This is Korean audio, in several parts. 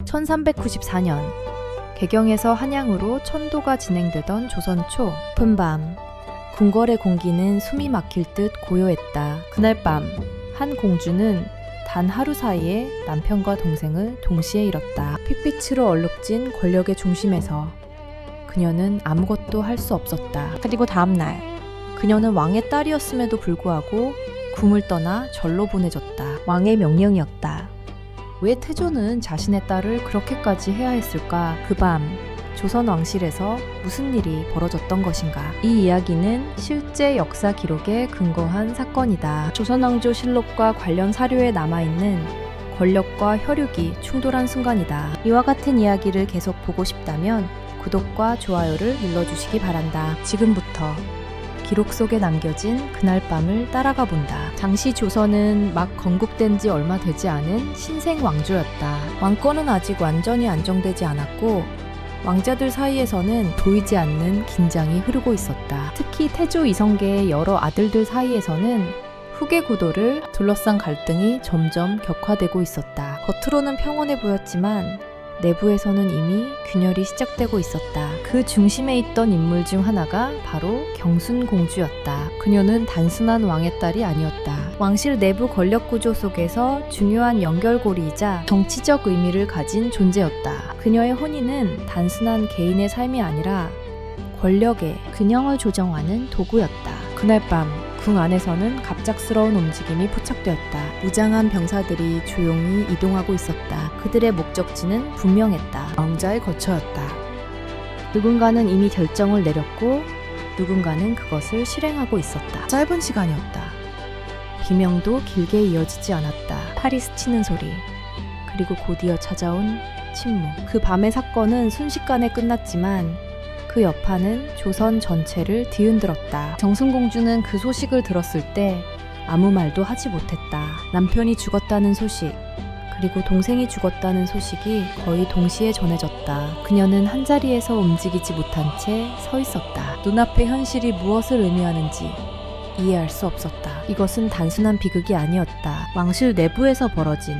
1394년 개경에서 한양으로 천도가 진행되던 조선 초 깊은 밤 궁궐의 공기는 숨이 막힐 듯 고요했다. 그날 밤 한 공주는 단 하루 사이에 남편과 동생을 동시에 잃었다. 핏빛으로 얼룩진 권력의 중심에서 그녀는 아무것도 할 수 없었다. 그리고 다음날 그녀는 왕의 딸이었음에도 불구하고 궁을 떠나 절로 보내졌다. 왕의 명령이었다. 왜 태조는 자신의 딸을 그렇게까지 해야 했을까? 그 밤 조선 왕실에서 무슨 일이 벌어졌던 것인가? 이 이야기는 실제 역사 기록에 근거한 사건이다. 조선왕조실록과 관련 사료에 남아있는 권력과 혈육이 충돌한 순간이다. 이와 같은 이야기를 계속 보고 싶다면 구독과 좋아요를 눌러주시기 바란다. 지금부터 기록 속에 남겨진 그날 밤을 따라가 본다. 당시 조선은 막 건국된 지 얼마 되지 않은 신생 왕조였다. 왕권은 아직 완전히 안정되지 않았고 왕자들 사이에서는 보이지 않는 긴장이 흐르고 있었다. 특히 태조 이성계의 여러 아들들 사이에서는 후계 구도를 둘러싼 갈등이 점점 격화되고 있었다. 겉으로는 평온해 보였지만 내부에서는 이미 균열이 시작되고 있었다. 그 중심에 있던 인물 중 하나가 바로 경순공주였다. 그녀는 단순한 왕의 딸이 아니었다. 왕실 내부 권력 구조 속에서 중요한 연결고리이자 정치적 의미를 가진 존재였다. 그녀의 혼인은 단순한 개인의 삶이 아니라 권력의 균형을 조정하는 도구였다. 그날 밤 궁 안에서는 갑작스러운 움직임이 포착되었다. 무장한 병사들이 조용히 이동하고 있었다. 그들의 목적지는 분명했다. 왕자의 거처였다. 누군가는 이미 결정을 내렸고 누군가는 그것을 실행하고 있었다. 짧은 시간이었다. 비명도 길게 이어지지 않았다. 팔이 스치는 소리, 그리고 곧이어 찾아온 침묵. 그 밤의 사건은 순식간에 끝났지만 그 여파는 조선 전체를 뒤흔들었다. 경순공주는 그 소식을 들었을 때 아무 말도 하지 못했다. 남편이 죽었다는 소식, 그리고 동생이 죽었다는 소식이 거의 동시에 전해졌다. 그녀는 한자리에서 움직이지 못한 채 서 있었다. 눈앞의 현실이 무엇을 의미하는지 이해할 수 없었다. 이것은 단순한 비극이 아니었다. 왕실 내부에서 벌어진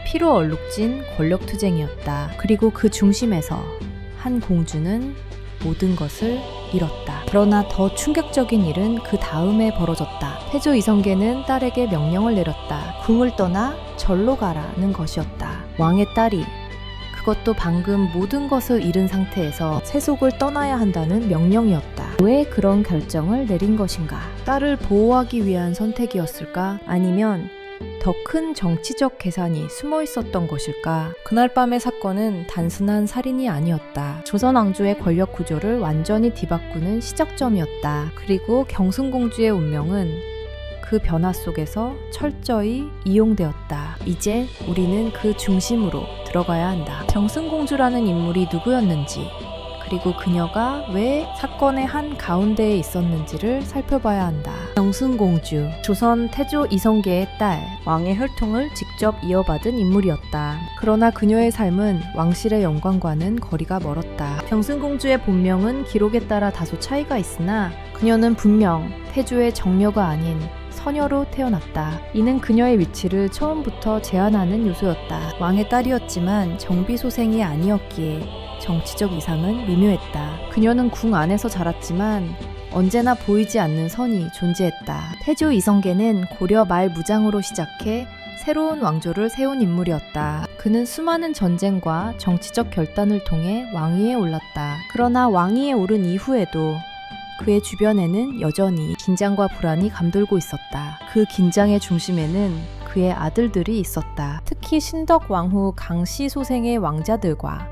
피로 얼룩진 권력투쟁이었다. 그리고 그 중심에서 한 공주는 모든 것을 잃었다. 그러나 더 충격적인 일은 그 다음에 벌어졌다. 태조 이성계는 딸에게 명령을 내렸다. 궁을 떠나 절로 가라는 것이었다. 왕의 딸이, 그것도 방금 모든 것을 잃은 상태에서 세속을 떠나야 한다는 명령이었다. 왜 그런 결정을 내린 것인가? 딸을 보호하기 위한 선택이었을까? 아니면 더 큰 정치적 계산이 숨어 있었던 것일까? 그날 밤의 사건은 단순한 살인이 아니었다. 조선 왕조의 권력 구조를 완전히 뒤바꾸는 시작점이었다. 그리고 경순공주의 운명은 그 변화 속에서 철저히 이용되었다. 이제 우리는 그 중심으로 들어가야 한다. 경순공주라는 인물이 누구였는지, 그리고 그녀가 왜 사건의 한 가운데에 있었는지를 살펴봐야 한다. 경순공주, 조선 태조 이성계의 딸, 왕의 혈통을 직접 이어받은 인물이었다. 그러나 그녀의 삶은 왕실의 영광과는 거리가 멀었다. 경순공주의 본명은 기록에 따라 다소 차이가 있으나 그녀는 분명 태조의 정녀가 아닌 서녀로 태어났다. 이는 그녀의 위치를 처음부터 제한하는 요소였다. 왕의 딸이었지만 정비소생이 아니었기에 정치적 이상은 미묘했다. 그녀는 궁 안에서 자랐지만 언제나 보이지 않는 선이 존재했다. 태조 이성계는 고려 말 무장으로 시작해 새로운 왕조를 세운 인물이었다. 그는 수많은 전쟁과 정치적 결단을 통해 왕위에 올랐다. 그러나 왕위에 오른 이후에도 그의 주변에는 여전히 긴장과 불안이 감돌고 있었다. 그 긴장의 중심에는 그의 아들들이 있었다. 특히 신덕 왕후 강씨 소생의 왕자들과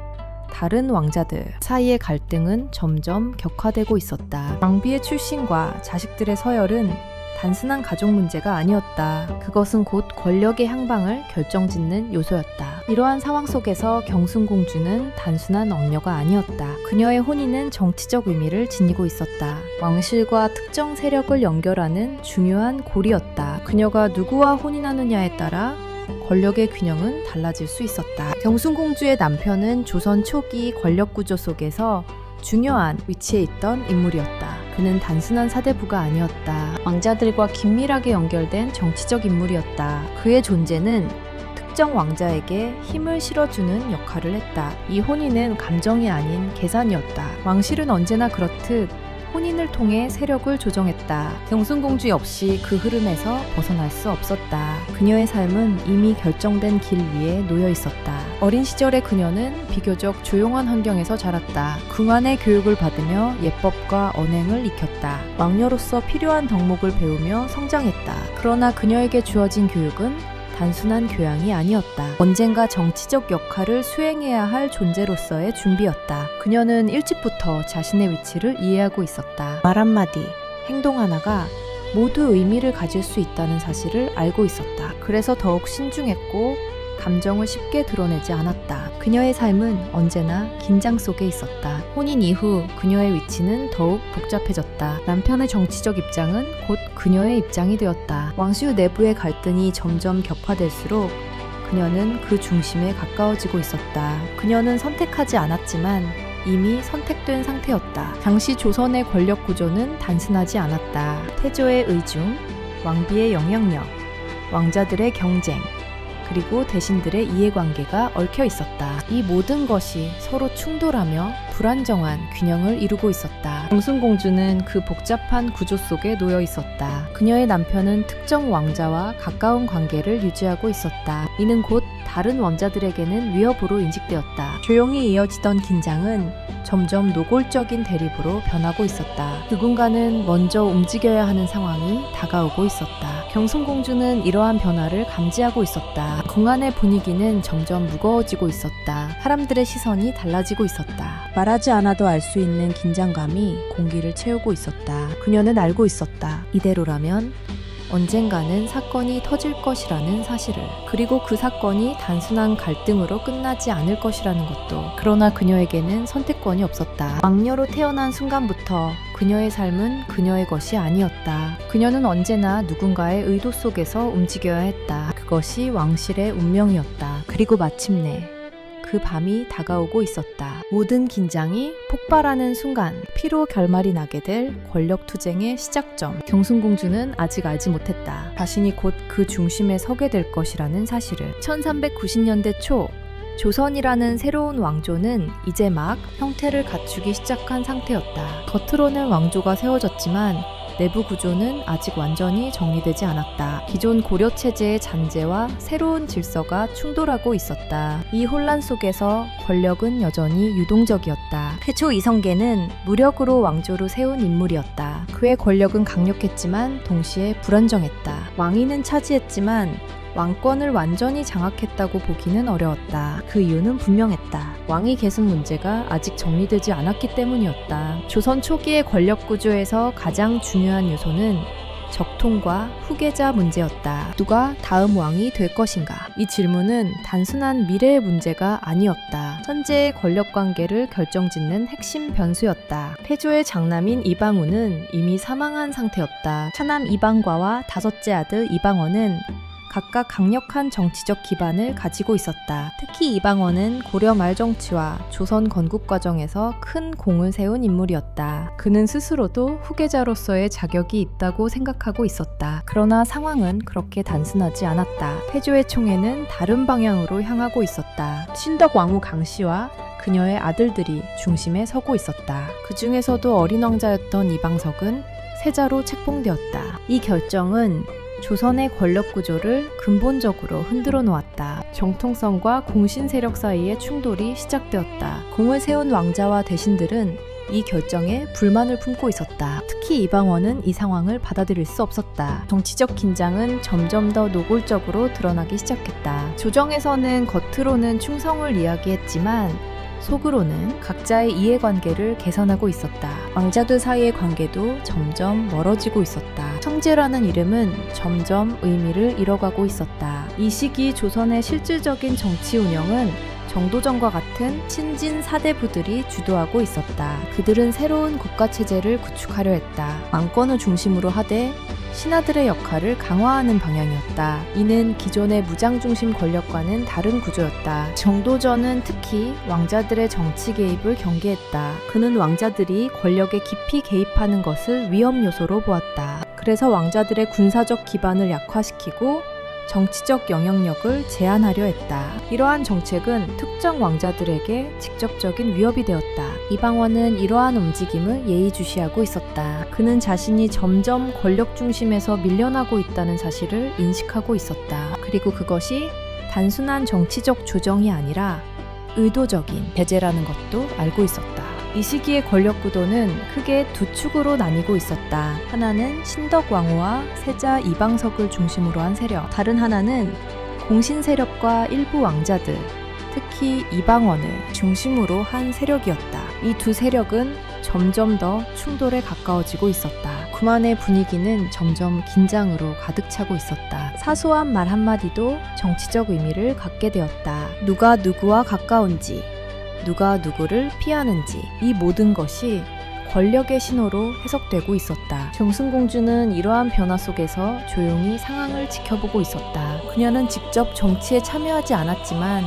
다른 왕자들 사이의 갈등은 점점 격화되고 있었다. 왕비의 출신과 자식들의 서열은 단순한 가족 문제가 아니었다. 그것은 곧 권력의 향방을 결정짓는 요소였다. 이러한 상황 속에서 경순공주는 단순한 억녀가 아니었다. 그녀의 혼인은 정치적 의미를 지니고 있었다. 왕실과 특정 세력을 연결하는 중요한 고리였다. 그녀가 누구와 혼인하느냐에 따라 권력의 균형은 달라질 수 있었다. 경순공주의 남편은 조선 초기 권력 구조 속에서 중요한 위치에 있던 인물이었다. 그는 단순한 사대부가 아니었다. 왕자들과 긴밀하게 연결된 정치적 인물이었다. 그의 존재는 특정 왕자에게 힘을 실어주는 역할을 했다. 이 혼인은 감정이 아닌 계산이었다. 왕실은 언제나 그렇듯 혼인을 통해 세력을 조정했다. 경순공주 역시 그 흐름에서 벗어날 수 없었다. 그녀의 삶은 이미 결정된 길 위에 놓여 있었다. 어린 시절의 그녀는 비교적 조용한 환경에서 자랐다. 궁안의 교육을 받으며 예법과 언행을 익혔다. 왕녀로서 필요한 덕목을 배우며 성장했다. 그러나 그녀에게 주어진 교육은 단순한 교양이 아니었다. 언젠가 정치적 역할을 수행해야 할 존재로서의 준비였다. 그녀는 일찍부터 자신의 위치를 이해하고 있었다. 말 한마디, 행동 하나가 모두 의미를 가질 수 있다는 사실을 알고 있었다. 그래서 더욱 신중했고 감정을 쉽게 드러내지 않았다. 그녀의 삶은 언제나 긴장 속에 있었다. 혼인 이후 그녀의 위치는 더욱 복잡해졌다. 남편의 정치적 입장은 곧 그녀의 입장이 되었다. 왕실 내부의 갈등이 점점 격화될수록 그녀는 그 중심에 가까워지고 있었다. 그녀는 선택하지 않았지만 이미 선택된 상태였다. 당시 조선의 권력 구조는 단순하지 않았다. 태조의 의중, 왕비의 영향력, 왕자들의 경쟁, 그리고 대신들의 이해관계가 얽혀 있었다. 이 모든 것이 서로 충돌하며 불안정한 균형을 이루고 있었다. 경순공주는 그 복잡한 구조 속에 놓여 있었다. 그녀의 남편은 특정 왕자와 가까운 관계를 유지하고 있었다. 이는 곧 다른 왕자들에게는 위협으로 인식되었다. 조용히 이어지던 긴장은 점점 노골적인 대립으로 변하고 있었다. 누군가는 먼저 움직여야 하는 상황이 다가오고 있었다. 경순공주는 이러한 변화를 감지하고 있었다. 궁안의 분위기는 점점 무거워지고 있었다. 사람들의 시선이 달라지고 있었다. 말하지 않아도 알 수 있는 긴장감이 공기를 채우고 있었다. 그녀는 알고 있었다. 이대로라면 언젠가는 사건이 터질 것이라는 사실을, 그리고 그 사건이 단순한 갈등으로 끝나지 않을 것이라는 것도. 그러나 그녀에게는 선택권이 없었다. 왕녀로 태어난 순간부터 그녀의 삶은 그녀의 것이 아니었다. 그녀는 언제나 누군가의 의도 속에서 움직여야 했다. 그것이 왕실의 운명이었다. 그리고 마침내 그 밤이 다가오고 있었다. 모든 긴장이 폭발하는 순간, 피로 결말이 나게 될 권력투쟁의 시작점. 경순공주는 아직 알지 못했다. 자신이 곧 그 중심에 서게 될 것이라는 사실을. 1390년대 초, 조선이라는 새로운 왕조는 이제 막 형태를 갖추기 시작한 상태였다. 겉으로는 왕조가 세워졌지만 내부 구조는 아직 완전히 정리되지 않았다. 기존 고려 체제의 잔재와 새로운 질서가 충돌하고 있었다. 이 혼란 속에서 권력은 여전히 유동적이었다. 태초 이성계는 무력으로 왕조를 세운 인물이었다. 그의 권력은 강력했지만 동시에 불안정했다. 왕위는 차지했지만 왕권을 완전히 장악했다고 보기는 어려웠다. 그 이유는 분명했다. 왕위 계승 문제가 아직 정리되지 않았기 때문이었다. 조선 초기의 권력 구조에서 가장 중요한 요소는 적통과 후계자 문제였다. 누가 다음 왕이 될 것인가? 이 질문은 단순한 미래의 문제가 아니었다. 현재의 권력 관계를 결정짓는 핵심 변수였다. 태조의 장남인 이방우는 이미 사망한 상태였다. 차남 이방과와 다섯째 아들 이방원은 각각 강력한 정치적 기반을 가지고 있었다. 특히 이방원은 고려 말 정치와 조선 건국 과정에서 큰 공을 세운 인물이었다. 그는 스스로도 후계자로서의 자격이 있다고 생각하고 있었다. 그러나 상황은 그렇게 단순하지 않았다. 태조의 총애는 다른 방향으로 향하고 있었다. 신덕 왕후 강씨와 그녀의 아들들이 중심에 서고 있었다. 그 중에서도 어린 왕자였던 이방석은 세자로 책봉되었다. 이 결정은 조선의 권력 구조를 근본적으로 흔들어 놓았다. 정통성과 공신 세력 사이의 충돌이 시작되었다. 공을 세운 왕자와 대신들은 이 결정에 불만을 품고 있었다. 특히 이방원은 이 상황을 받아들일 수 없었다. 정치적 긴장은 점점 더 노골적으로 드러나기 시작했다. 조정에서는 겉으로는 충성을 이야기했지만 속으로는 각자의 이해관계를 개선하고 있었다. 왕자들 사이의 관계도 점점 멀어지고 있었다. 청제라는 이름은 점점 의미를 잃어가고 있었다. 이 시기 조선의 실질적인 정치 운영은 정도전과 같은 신진 사대부들이 주도하고 있었다. 그들은 새로운 국가체제를 구축하려 했다. 왕권을 중심으로 하되 신하들의 역할을 강화하는 방향이었다. 이는 기존의 무장중심 권력과는 다른 구조였다. 정도전은 특히 왕자들의 정치 개입을 경계했다. 그는 왕자들이 권력에 깊이 개입하는 것을 위험 요소로 보았다. 그래서 왕자들의 군사적 기반을 약화시키고 정치적 영향력을 제한하려 했다. 이러한 정책은 특정 왕자들에게 직접적인 위협이 되었다. 이방원은 이러한 움직임을 예의주시하고 있었다. 그는 자신이 점점 권력 중심에서 밀려나고 있다는 사실을 인식하고 있었다. 그리고 그것이 단순한 정치적 조정이 아니라 의도적인 배제라는 것도 알고 있었다. 이 시기의 권력 구도는 크게 두 축으로 나뉘고 있었다. 하나는 신덕 왕후와 세자 이방석을 중심으로 한 세력, 다른 하나는 공신 세력과 일부 왕자들, 특히 이방원을 중심으로 한 세력이었다. 이 두 세력은 점점 더 충돌에 가까워지고 있었다. 그만의 분위기는 점점 긴장으로 가득 차고 있었다. 사소한 말 한마디도 정치적 의미를 갖게 되었다. 누가 누구와 가까운지, 누가 누구를 피하는지, 이 모든 것이 권력의 신호로 해석되고 있었다. 정순공주는 이러한 변화 속에서 조용히 상황을 지켜보고 있었다. 그녀는 직접 정치에 참여하지 않았지만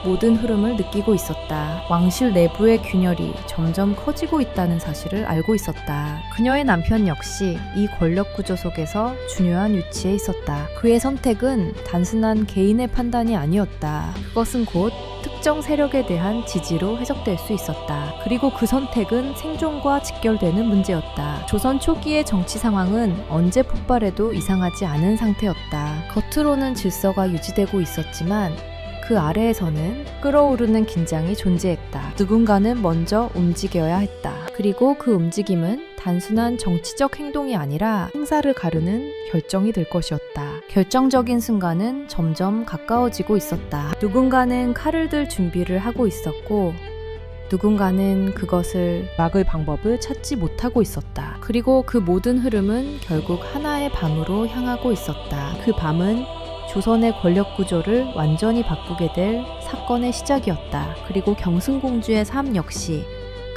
모든 흐름을 느끼고 있었다. 왕실 내부의 균열이 점점 커지고 있다는 사실을 알고 있었다. 그녀의 남편 역시 이 권력 구조 속에서 중요한 위치에 있었다. 그의 선택은 단순한 개인의 판단이 아니었다. 그것은 곧 특정 세력에 대한 지지로 해석될 수 있었다. 그리고 그 선택은 생존과 직결되는 문제였다. 조선 초기의 정치 상황은 언제 폭발해도 이상하지 않은 상태였다. 겉으로는 질서가 유지되고 있었지만 그 아래에서는 끓어오르는 긴장이 존재했다. 누군가는 먼저 움직여야 했다. 그리고 그 움직임은 단순한 정치적 행동이 아니라 행사를 가르는 결정이 될 것이었다. 결정적인 순간은 점점 가까워지고 있었다. 누군가는 칼을 들 준비를 하고 있었고 누군가는 그것을 막을 방법을 찾지 못하고 있었다. 그리고 그 모든 흐름은 결국 하나의 밤으로 향하고 있었다. 그 밤은 조선의 권력 구조를 완전히 바꾸게 될 사건의 시작이었다. 그리고 경순공주의 삶 역시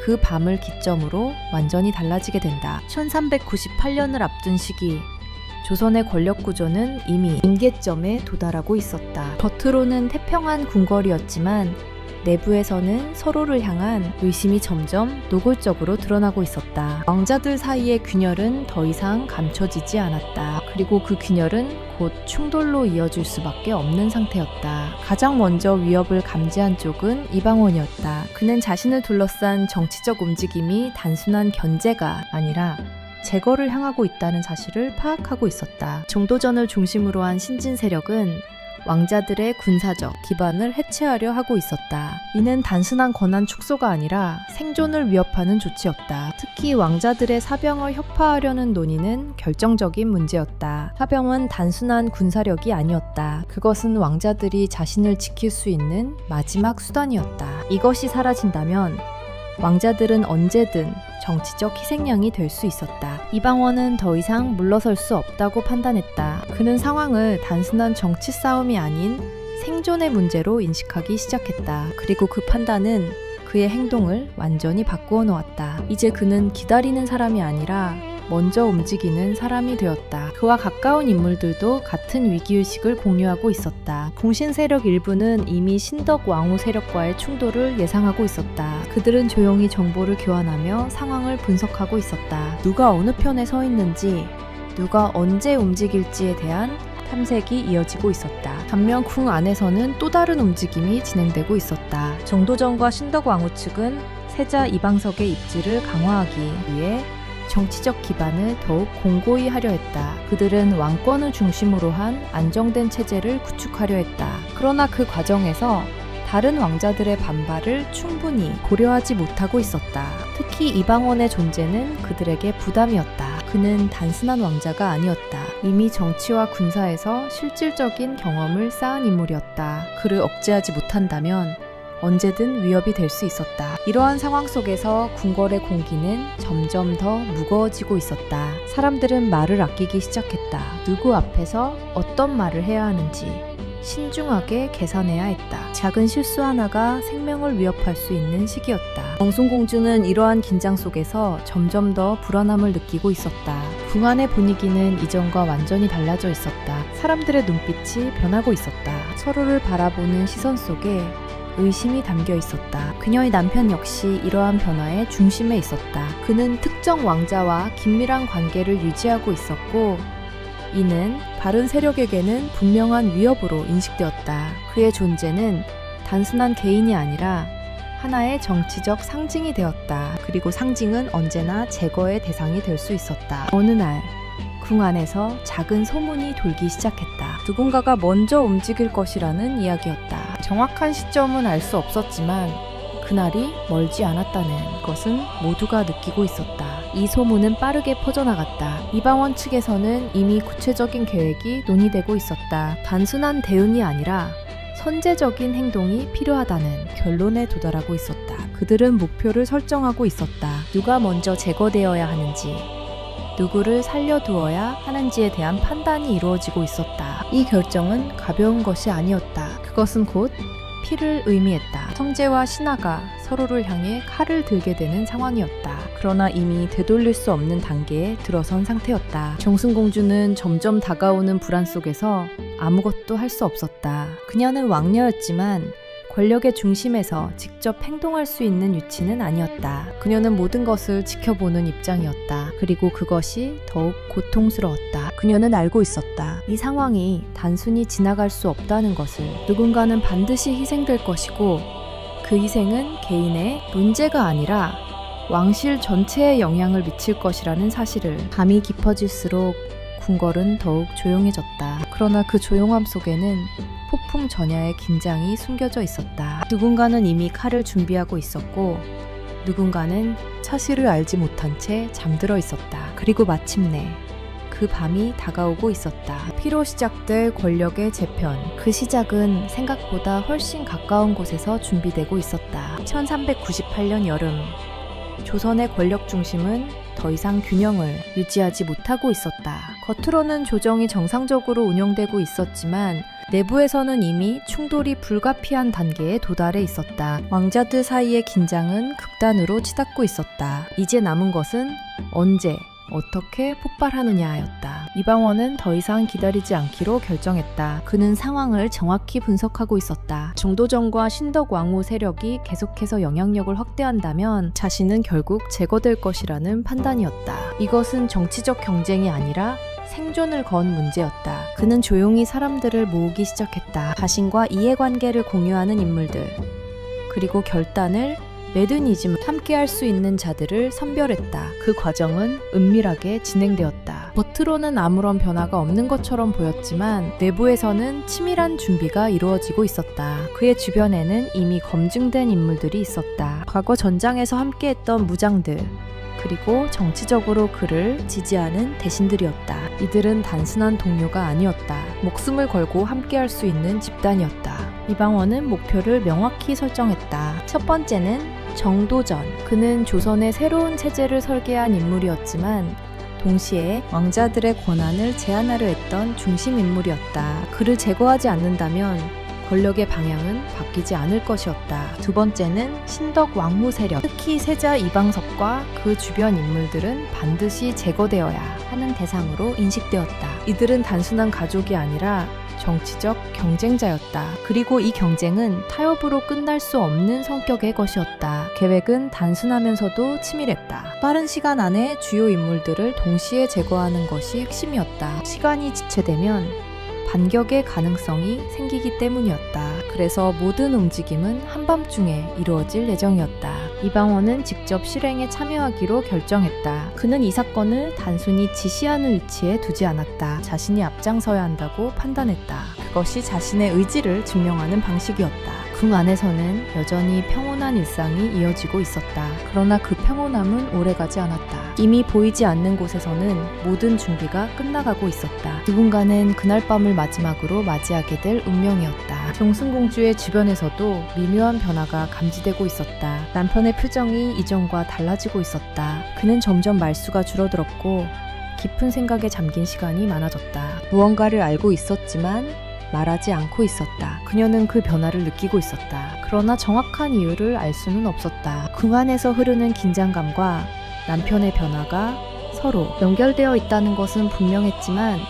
그 밤을 기점으로 완전히 달라지게 된다. 1398년을 앞둔 시기, 조선의 권력 구조는 이미 임계점에 도달하고 있었다. 겉으로는 태평한 궁궐이었지만 내부에서는 서로를 향한 의심이 점점 노골적으로 드러나고 있었다. 왕자들 사이의 균열은 더 이상 감춰지지 않았다. 그리고 그 균열은 곧 충돌로 이어질 수밖에 없는 상태였다. 가장 먼저 위협을 감지한 쪽은 이방원이었다. 그는 자신을 둘러싼 정치적 움직임이 단순한 견제가 아니라 제거를 향하고 있다는 사실을 파악하고 있었다. 정도전을 중심으로 한 신진 세력은 왕자들의 군사적 기반을 해체하려 하고 있었다. 이는 단순한 권한 축소가 아니라 생존을 위협하는 조치였다. 특히 왕자들의 사병을 혁파하려는 논의는 결정적인 문제였다. 사병은 단순한 군사력이 아니었다. 그것은 왕자들이 자신을 지킬 수 있는 마지막 수단이었다. 이것이 사라진다면 왕자들은 언제든 정치적 희생양이 될 수 있었다. 이방원은 더 이상 물러설 수 없다고 판단했다. 그는 상황을 단순한 정치 싸움이 아닌 생존의 문제로 인식하기 시작했다. 그리고 그 판단은 그의 행동을 완전히 바꾸어 놓았다. 이제 그는 기다리는 사람이 아니라 먼저 움직이는 사람이 되었다. 그와 가까운 인물들도 같은 위기의식을 공유하고 있었다. 공신 세력 일부는 이미 신덕 왕후 세력과의 충돌을 예상하고 있었다. 그들은 조용히 정보를 교환하며 상황을 분석하고 있었다. 누가 어느 편에 서 있는지, 누가 언제 움직일지에 대한 탐색이 이어지고 있었다. 반면 궁 안에서는 또 다른 움직임이 진행되고 있었다. 정도전과 신덕 왕후 측은 세자 이방석의 입지를 강화하기 위해 정치적 기반을 더욱 공고히 하려 했다. 그들은 왕권을 중심으로 한 안정된 체제를 구축하려 했다. 그러나 그 과정에서 다른 왕자들의 반발을 충분히 고려하지 못하고 있었다. 특히 이방원의 존재는 그들에게 부담이었다. 그는 단순한 왕자가 아니었다. 이미 정치와 군사에서 실질적인 경험을 쌓은 인물이었다. 그를 억제하지 못한다면 언제든 위협이 될 수 있었다. 이러한 상황 속에서 궁궐의 공기는 점점 더 무거워지고 있었다. 사람들은 말을 아끼기 시작했다. 누구 앞에서 어떤 말을 해야 하는지 신중하게 계산해야 했다. 작은 실수 하나가 생명을 위협할 수 있는 시기였다. 정순공주는 이러한 긴장 속에서 점점 더 불안함을 느끼고 있었다. 궁 안의 분위기는 이전과 완전히 달라져 있었다. 사람들의 눈빛이 변하고 있었다. 서로를 바라보는 시선 속에 의심이 담겨 있었다. 그녀의 남편 역시 이러한 변화의 중심에 있었다. 그는 특정 왕자와 긴밀한 관계를 유지하고 있었고 이는 바른 세력에게는 분명한 위협으로 인식되었다. 그의 존재는 단순한 개인이 아니라 하나의 정치적 상징이 되었다. 그리고 상징은 언제나 제거의 대상이 될 수 있었다. 어느 날 궁 안에서 작은 소문이 돌기 시작했다. 누군가가 먼저 움직일 것이라는 이야기였다. 정확한 시점은 알 수 없었지만 그날이 멀지 않았다는 것은 모두가 느끼고 있었다. 이 소문은 빠르게 퍼져나갔다. 이방원 측에서는 이미 구체적인 계획이 논의되고 있었다. 단순한 대응이 아니라 선제적인 행동이 필요하다는 결론에 도달하고 있었다. 그들은 목표를 설정하고 있었다. 누가 먼저 제거되어야 하는지, 누구를 살려두어야 하는지에 대한 판단이 이루어지고 있었다. 이 결정은 가벼운 것이 아니었다. 그것은 곧 피를 의미했다. 성재와 신하가 서로를 향해 칼을 들게 되는 상황이었다. 그러나 이미 되돌릴 수 없는 단계에 들어선 상태였다. 정승공주는 점점 다가오는 불안 속에서 아무것도 할 수 없었다. 그녀는 왕녀였지만 권력의 중심에서 직접 행동할 수 있는 위치는 아니었다. 그녀는 모든 것을 지켜보는 입장이었다. 그리고 그것이 더욱 고통스러웠다. 그녀는 알고 있었다. 이 상황이 단순히 지나갈 수 없다는 것을. 누군가는 반드시 희생될 것이고 그 희생은 개인의 문제가 아니라 왕실 전체에 영향을 미칠 것이라는 사실을. 밤이 깊어질수록 궁궐은 더욱 조용해졌다. 그러나 그 조용함 속에는 폭풍 전야의 긴장이 숨겨져 있었다. 누군가는 이미 칼을 준비하고 있었고 누군가는 사실을 알지 못한 채 잠들어 있었다. 그리고 마침내 그 밤이 다가오고 있었다. 피로 시작될 권력의 재편. 그 시작은 생각보다 훨씬 가까운 곳에서 준비되고 있었다. 1398년 여름, 조선의 권력 중심은 더 이상 균형을 유지하지 못하고 있었다. 겉으로는 조정이 정상적으로 운영되고 있었지만 내부에서는 이미 충돌이 불가피한 단계에 도달해 있었다. 왕자들 사이의 긴장은 극단으로 치닫고 있었다. 이제 남은 것은 언제, 어떻게 폭발하느냐였다. 이방원은 더 이상 기다리지 않기로 결정했다. 그는 상황을 정확히 분석하고 있었다. 정도전과 신덕 왕후 세력이 계속해서 영향력을 확대한다면 자신은 결국 제거될 것이라는 판단이었다. 이것은 정치적 경쟁이 아니라 생존을 건 문제였다. 그는 조용히 사람들을 모으기 시작했다. 자신과 이해관계를 공유하는 인물들, 그리고 결단을 매드니즘 함께할 수 있는 자들을 선별했다. 그 과정은 은밀하게 진행되었다. 겉으로는 아무런 변화가 없는 것처럼 보였지만 내부에서는 치밀한 준비가 이루어지고 있었다. 그의 주변에는 이미 검증된 인물들이 있었다. 과거 전장에서 함께했던 무장들, 그리고 정치적으로 그를 지지하는 대신들이었다. 이들은 단순한 동료가 아니었다. 목숨을 걸고 함께할 수 있는 집단이었다. 이방원은 목표를 명확히 설정했다. 첫 번째는 정도전. 그는 조선의 새로운 체제를 설계한 인물이었지만 동시에 왕자들의 권한을 제한하려 했던 중심 인물이었다. 그를 제거하지 않는다면 권력의 방향은 바뀌지 않을 것이었다. 두 번째는 신덕 왕후 세력. 특히 세자 이방석과 그 주변 인물들은 반드시 제거되어야 하는 대상으로 인식되었다. 이들은 단순한 가족이 아니라 정치적 경쟁자였다. 그리고 이 경쟁은 타협으로 끝날 수 없는 성격의 것이었다. 계획은 단순하면서도 치밀했다. 빠른 시간 안에 주요 인물들을 동시에 제거하는 것이 핵심이었다. 시간이 지체되면 반격의 가능성이 생기기 때문이었다. 그래서 모든 움직임은 한밤중에 이루어질 예정이었다. 이방원은 직접 실행에 참여하기로 결정했다. 그는 이 사건을 단순히 지시하는 위치에 두지 않았다. 자신이 앞장서야 한다고 판단했다. 그것이 자신의 의지를 증명하는 방식이었다. 궁 안에서는 여전히 평온한 일상이 이어지고 있었다. 그러나 그 평온함은 오래가지 않았다. 이미 보이지 않는 곳에서는 모든 준비가 끝나가고 있었다. 누군가는 그날 밤을 마지막으로 맞이하게 될 운명이었다. 정승공주의 주변에서도 미묘한 변화가 감지되고 있었다. 남편의 표정이 이전과 달라지고 있었다. 그는 점점 말수가 줄어들었고 깊은 생각에 잠긴 시간이 많아졌다. 무언가를 알고 있었지만 말하지 않고 있었다. 그녀는 그 변화를 느끼고 있었다. 그러나 정확한 이유를 알 수는 없었다. 궁 안에서 흐르는 긴장감과 남편의 변화가 서로 연결되어 있다는 것은 분명했지만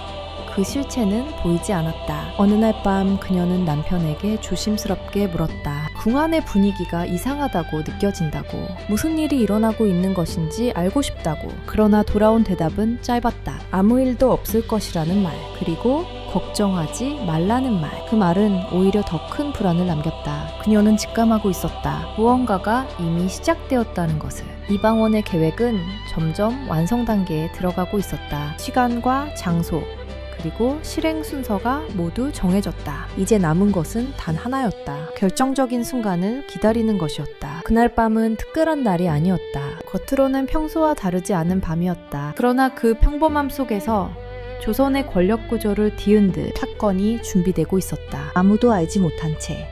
그 실체는 보이지 않았다. 어느 날 밤 그녀는 남편에게 조심스럽게 물었다. 궁 안의 분위기가 이상하다고 느껴진다고. 무슨 일이 일어나고 있는 것인지 알고 싶다고. 그러나 돌아온 대답은 짧았다. 아무 일도 없을 것이라는 말. 그리고 걱정하지 말라는 말. 그 말은 오히려 더 큰 불안을 남겼다. 그녀는 직감하고 있었다. 무언가가 이미 시작되었다는 것을. 이방원의 계획은 점점 완성 단계에 들어가고 있었다. 시간과 장소, 그리고 실행 순서가 모두 정해졌다. 이제 남은 것은 단 하나였다. 결정적인 순간을 기다리는 것이었다. 그날 밤은 특별한 날이 아니었다. 겉으로는 평소와 다르지 않은 밤이었다. 그러나 그 평범함 속에서 조선의 권력 구조를 뒤흔들 사건이 준비되고 있었다. 아무도 알지 못한 채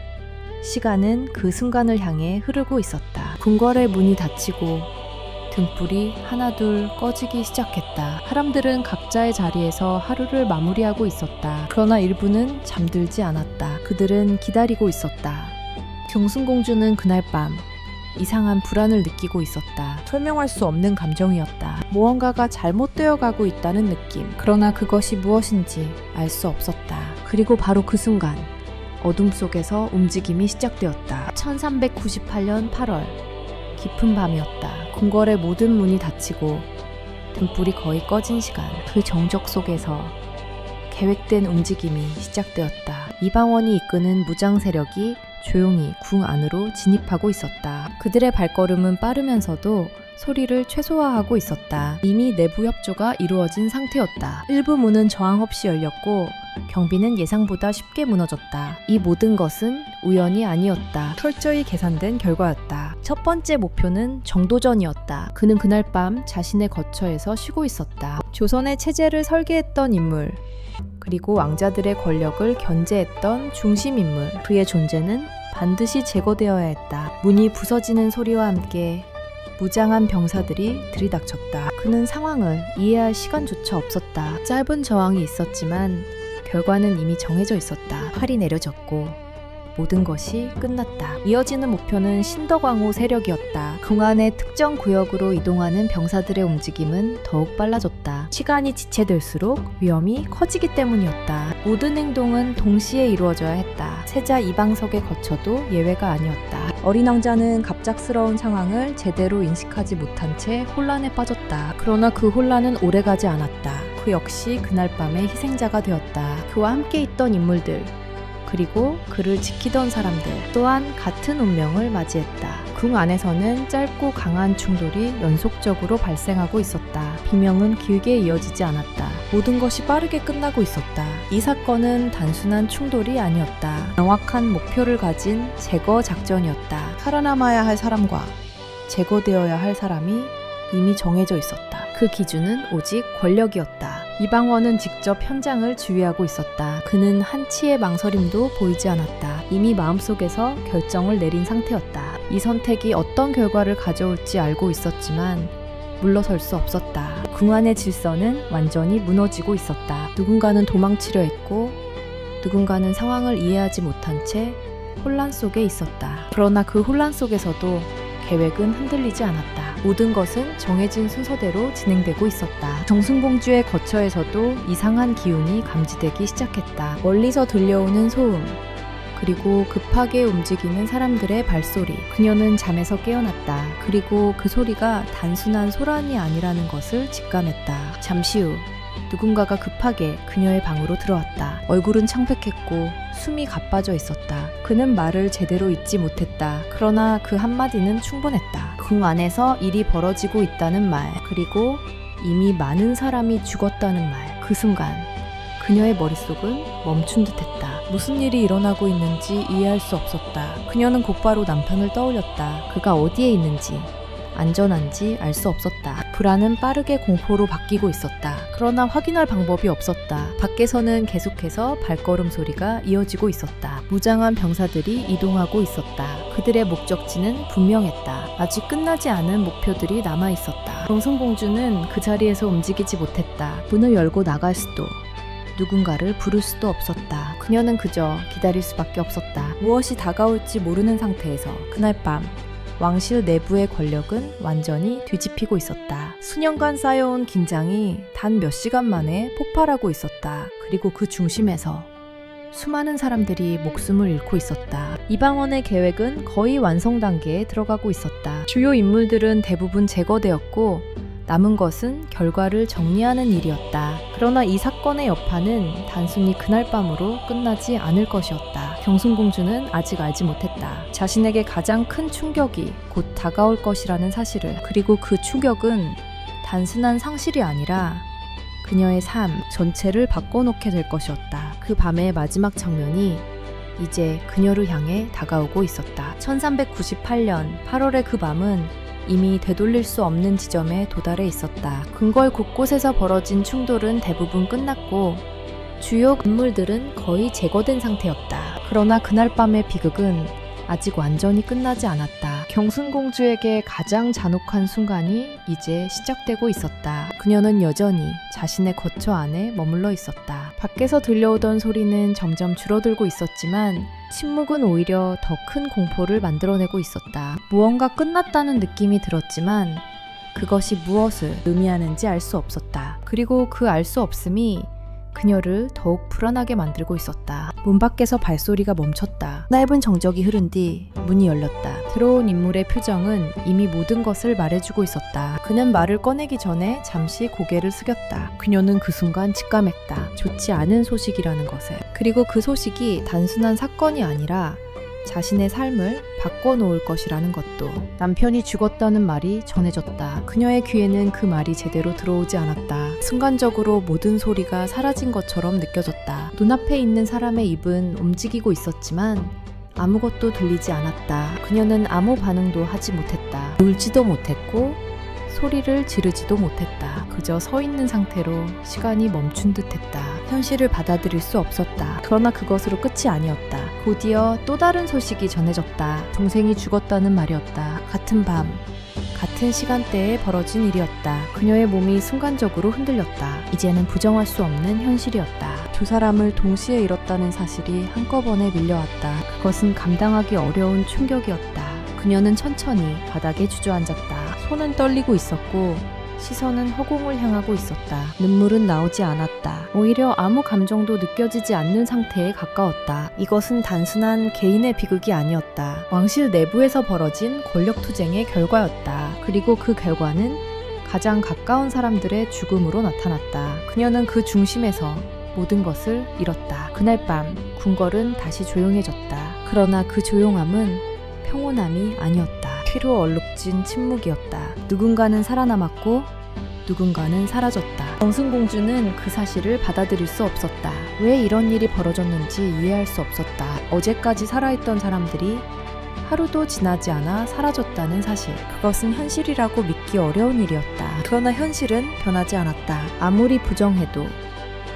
시간은 그 순간을 향해 흐르고 있었다. 궁궐의 문이 닫히고 등불이 하나둘 꺼지기 시작했다. 사람들은 각자의 자리에서 하루를 마무리하고 있었다. 그러나 일부는 잠들지 않았다. 그들은 기다리고 있었다. 경순공주는 그날 밤 이상한 불안을 느끼고 있었다. 설명할 수 없는 감정이었다. 무언가가 잘못되어 가고 있다는 느낌. 그러나 그것이 무엇인지 알 수 없었다. 그리고 바로 그 순간 어둠 속에서 움직임이 시작되었다. 1398년 8월 깊은 밤이었다. 궁궐의 모든 문이 닫히고 등불이 거의 꺼진 시간. 그 정적 속에서 계획된 움직임이 시작되었다. 이방원이 이끄는 무장 세력이 조용히 궁 안으로 진입하고 있었다. 그들의 발걸음은 빠르면서도 소리를 최소화하고 있었다. 이미 내부 협조가 이루어진 상태였다. 일부 문은 저항 없이 열렸고 경비는 예상보다 쉽게 무너졌다. 이 모든 것은 우연이 아니었다. 철저히 계산된 결과였다. 첫 번째 목표는 정도전이었다. 그는 그날 밤 자신의 거처에서 쉬고 있었다. 조선의 체제를 설계했던 인물, 그리고 왕자들의 권력을 견제했던 중심 인물. 그의 존재는 반드시 제거되어야 했다. 문이 부서지는 소리와 함께 무장한 병사들이 들이닥쳤다. 그는 상황을 이해할 시간조차 없었다. 짧은 저항이 있었지만 결과는 이미 정해져 있었다. 팔이 내려졌고 모든 것이 끝났다. 이어지는 목표는 신덕왕후 세력이었다. 궁 안의 특정 구역으로 이동하는 병사들의 움직임은 더욱 빨라졌다. 시간이 지체될수록 위험이 커지기 때문이었다. 모든 행동은 동시에 이루어져야 했다. 세자 이방석의 거처도 예외가 아니었다. 어린 왕자는 갑작스러운 상황을 제대로 인식하지 못한 채 혼란에 빠졌다. 그러나 그 혼란은 오래가지 않았다. 그 역시 그날 밤의 희생자가 되었다. 그와 함께 있던 인물들, 그리고 그를 지키던 사람들 또한 같은 운명을 맞이했다. 궁 안에서는 짧고 강한 충돌이 연속적으로 발생하고 있었다. 비명은 길게 이어지지 않았다. 모든 것이 빠르게 끝나고 있었다. 이 사건은 단순한 충돌이 아니었다. 명확한 목표를 가진 제거 작전이었다. 살아남아야 할 사람과 제거되어야 할 사람이 이미 정해져 있었다. 그 기준은 오직 권력이었다. 이방원은 직접 현장을 지휘하고 있었다. 그는 한치의 망설임도 보이지 않았다. 이미 마음속에서 결정을 내린 상태였다. 이 선택이 어떤 결과를 가져올지 알고 있었지만 물러설 수 없었다. 궁 안의 질서는 완전히 무너지고 있었다. 누군가는 도망치려 했고 누군가는 상황을 이해하지 못한 채 혼란 속에 있었다. 그러나 그 혼란 속에서도 계획은 흔들리지 않았다. 모든 것은 정해진 순서대로 진행되고 있었다. 정순공주의 거처에서도 이상한 기운이 감지되기 시작했다. 멀리서 들려오는 소음, 그리고 급하게 움직이는 사람들의 발소리. 그녀는 잠에서 깨어났다. 그리고 그 소리가 단순한 소란이 아니라는 것을 직감했다. 잠시 후 누군가가 급하게 그녀의 방으로 들어왔다. 얼굴은 창백했고 숨이 가빠져 있었다. 그는 말을 제대로 잇지 못했다. 그러나 그 한마디는 충분했다. 궁 안에서 일이 벌어지고 있다는 말, 그리고 이미 많은 사람이 죽었다는 말. 그 순간 그녀의 머릿속은 멈춘 듯했다. 무슨 일이 일어나고 있는지 이해할 수 없었다. 그녀는 곧바로 남편을 떠올렸다. 그가 어디에 있는지, 안전한지 알 수 없었다. 불안은 빠르게 공포로 바뀌고 있었다. 그러나 확인할 방법이 없었다. 밖에서는 계속해서 발걸음 소리가 이어지고 있었다. 무장한 병사들이 이동하고 있었다. 그들의 목적지는 분명했다. 아직 끝나지 않은 목표들이 남아 있었다. 정순공주는 그 자리에서 움직이지 못했다. 문을 열고 나갈 수도, 누군가를 부를 수도 없었다. 그녀는 그저 기다릴 수밖에 없었다. 무엇이 다가올지 모르는 상태에서 그날 밤 왕실 내부의 권력은 완전히 뒤집히고 있었다. 수년간 쌓여온 긴장이 단 몇 시간 만에 폭발하고 있었다. 그리고 그 중심에서 수많은 사람들이 목숨을 잃고 있었다. 이방원의 계획은 거의 완성 단계에 들어가고 있었다. 주요 인물들은 대부분 제거되었고 남은 것은 결과를 정리하는 일이었다. 그러나 이 사건의 여파는 단순히 그날 밤으로 끝나지 않을 것이었다. 경순공주는 아직 알지 못했다. 자신에게 가장 큰 충격이 곧 다가올 것이라는 사실을. 그리고 그 충격은 단순한 상실이 아니라 그녀의 삶 전체를 바꿔놓게 될 것이었다. 그 밤의 마지막 장면이 이제 그녀를 향해 다가오고 있었다. 1398년 8월의 그 밤은 이미 되돌릴 수 없는 지점에 도달해 있었다. 궁궐 곳곳에서 벌어진 충돌은 대부분 끝났고 주요 인물들은 거의 제거된 상태였다. 그러나 그날 밤의 비극은 아직 완전히 끝나지 않았다. 경순공주에게 가장 잔혹한 순간이 이제 시작되고 있었다. 그녀는 여전히 자신의 거처 안에 머물러 있었다. 밖에서 들려오던 소리는 점점 줄어들고 있었지만 침묵은 오히려 더 큰 공포를 만들어내고 있었다. 무언가 끝났다는 느낌이 들었지만 그것이 무엇을 의미하는지 알 수 없었다. 그리고 그 알 수 없음이 그녀를 더욱 불안하게 만들고 있었다. 문 밖에서 발소리가 멈췄다. 짧은 정적이 흐른 뒤 문이 열렸다. 들어온 인물의 표정은 이미 모든 것을 말해주고 있었다. 그는 말을 꺼내기 전에 잠시 고개를 숙였다. 그녀는 그 순간 직감했다. 좋지 않은 소식이라는 것을. 그리고 그 소식이 단순한 사건이 아니라 자신의 삶을 바꿔놓을 것이라는 것도. 남편이 죽었다는 말이 전해졌다. 그녀의 귀에는 그 말이 제대로 들어오지 않았다. 순간적으로 모든 소리가 사라진 것처럼 느껴졌다. 눈앞에 있는 사람의 입은 움직이고 있었지만 아무것도 들리지 않았다. 그녀는 아무 반응도 하지 못했다. 울지도 못했고 소리를 지르지도 못했다. 그저 서 있는 상태로 시간이 멈춘 듯했다. 현실을 받아들일 수 없었다. 그러나 그것으로 끝이 아니었다. 곧이어 또 다른 소식이 전해졌다. 동생이 죽었다는 말이었다. 같은 밤, 같은 시간대에 벌어진 일이었다. 그녀의 몸이 순간적으로 흔들렸다. 이제는 부정할 수 없는 현실이었다. 두 사람을 동시에 잃었다는 사실이 한꺼번에 밀려왔다. 그것은 감당하기 어려운 충격이었다. 그녀는 천천히 바닥에 주저앉았다. 손은 떨리고 있었고 시선은 허공을 향하고 있었다. 눈물은 나오지 않았다. 오히려 아무 감정도 느껴지지 않는 상태에 가까웠다. 이것은 단순한 개인의 비극이 아니었다. 왕실 내부에서 벌어진 권력투쟁의 결과였다. 그리고 그 결과는 가장 가까운 사람들의 죽음으로 나타났다. 그녀는 그 중심에서 모든 것을 잃었다. 그날 밤 궁궐은 다시 조용해졌다. 그러나 그 조용함은 평온함이 아니었다. 피로 얼룩진 침묵이었다. 누군가는 살아남았고 누군가는 사라졌다. 경순공주는 그 사실을 받아들일 수 없었다. 왜 이런 일이 벌어졌는지 이해할 수 없었다. 어제까지 살아있던 사람들이 하루도 지나지 않아 사라졌다는 사실. 그것은 현실이라고 믿기 어려운 일이었다. 그러나 현실은 변하지 않았다. 아무리 부정해도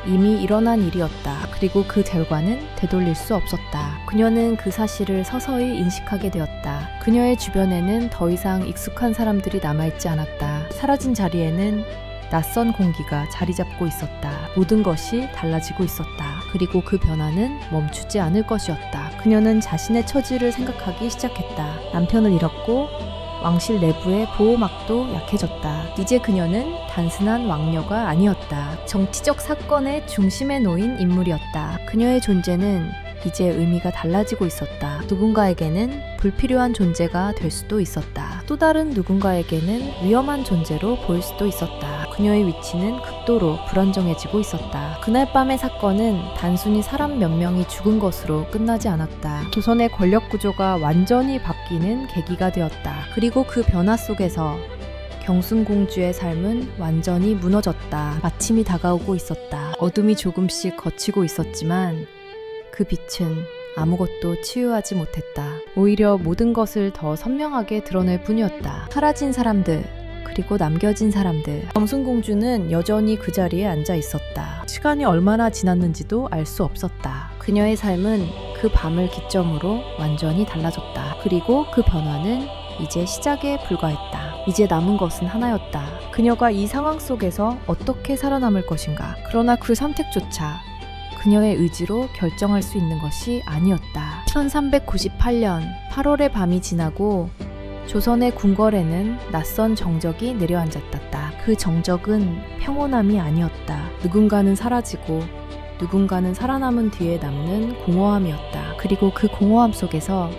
이미 일어난 일이었다. 그리고 그 결과는 되돌릴 수 없었다. 그녀는 그 사실을 서서히 인식하게 되었다. 그녀의 주변에는 더 이상 익숙한 사람들이 남아있지 않았다. 사라진 자리에는 낯선 공기가 자리 잡고 있었다. 모든 것이 달라지고 있었다. 그리고 그 변화는 멈추지 않을 것이었다. 그녀는 자신의 처지를 생각하기 시작했다. 남편을 잃었고 왕실 내부의 보호막도 약해졌다. 이제 그녀는 단순한 왕녀가 아니었다. 정치적 사건의 중심에 놓인 인물이었다. 그녀의 존재는 이제 의미가 달라지고 있었다. 누군가에게는 불필요한 존재가 될 수도 있었다. 또 다른 누군가에게는 위험한 존재로 보일 수도 있었다. 그녀의 위치는 극도로 불안정해지고 있었다. 그날 밤의 사건은 단순히 사람 몇 명이 죽은 것으로 끝나지 않았다. 조선의 권력 구조가 완전히 바뀌는 계기가 되었다. 그리고 그 변화 속에서 경순공주의 삶은 완전히 무너졌다. 아침이 다가오고 있었다. 어둠이 조금씩 걷히고 있었지만 그 빛은 아무것도 치유하지 못했다. 오히려 모든 것을 더 선명하게 드러낼 뿐이었다. 사라진 사람들, 그리고 남겨진 사람들. 경순공주는 여전히 그 자리에 앉아 있었다. 시간이 얼마나 지났는지도 알 수 없었다. 그녀의 삶은 그 밤을 기점으로 완전히 달라졌다. 그리고 그 변화는 이제 시작에 불과했다. 이제 남은 것은 하나였다. 그녀가 이 상황 속에서 어떻게 살아남을 것인가. 그러나 그 선택조차 그녀의 의지로 결정할 수 있는 것이 아니었다. 1398년 8월의 밤이 지나고 조선의 궁궐에는 낯선 정적이 내려앉았다. 그 정적은 평온함이 아니었다. 누군가는 사라지고 누군가는 살아남은 뒤에 남는 공허함이었다. 그리고 그 공허함 속에서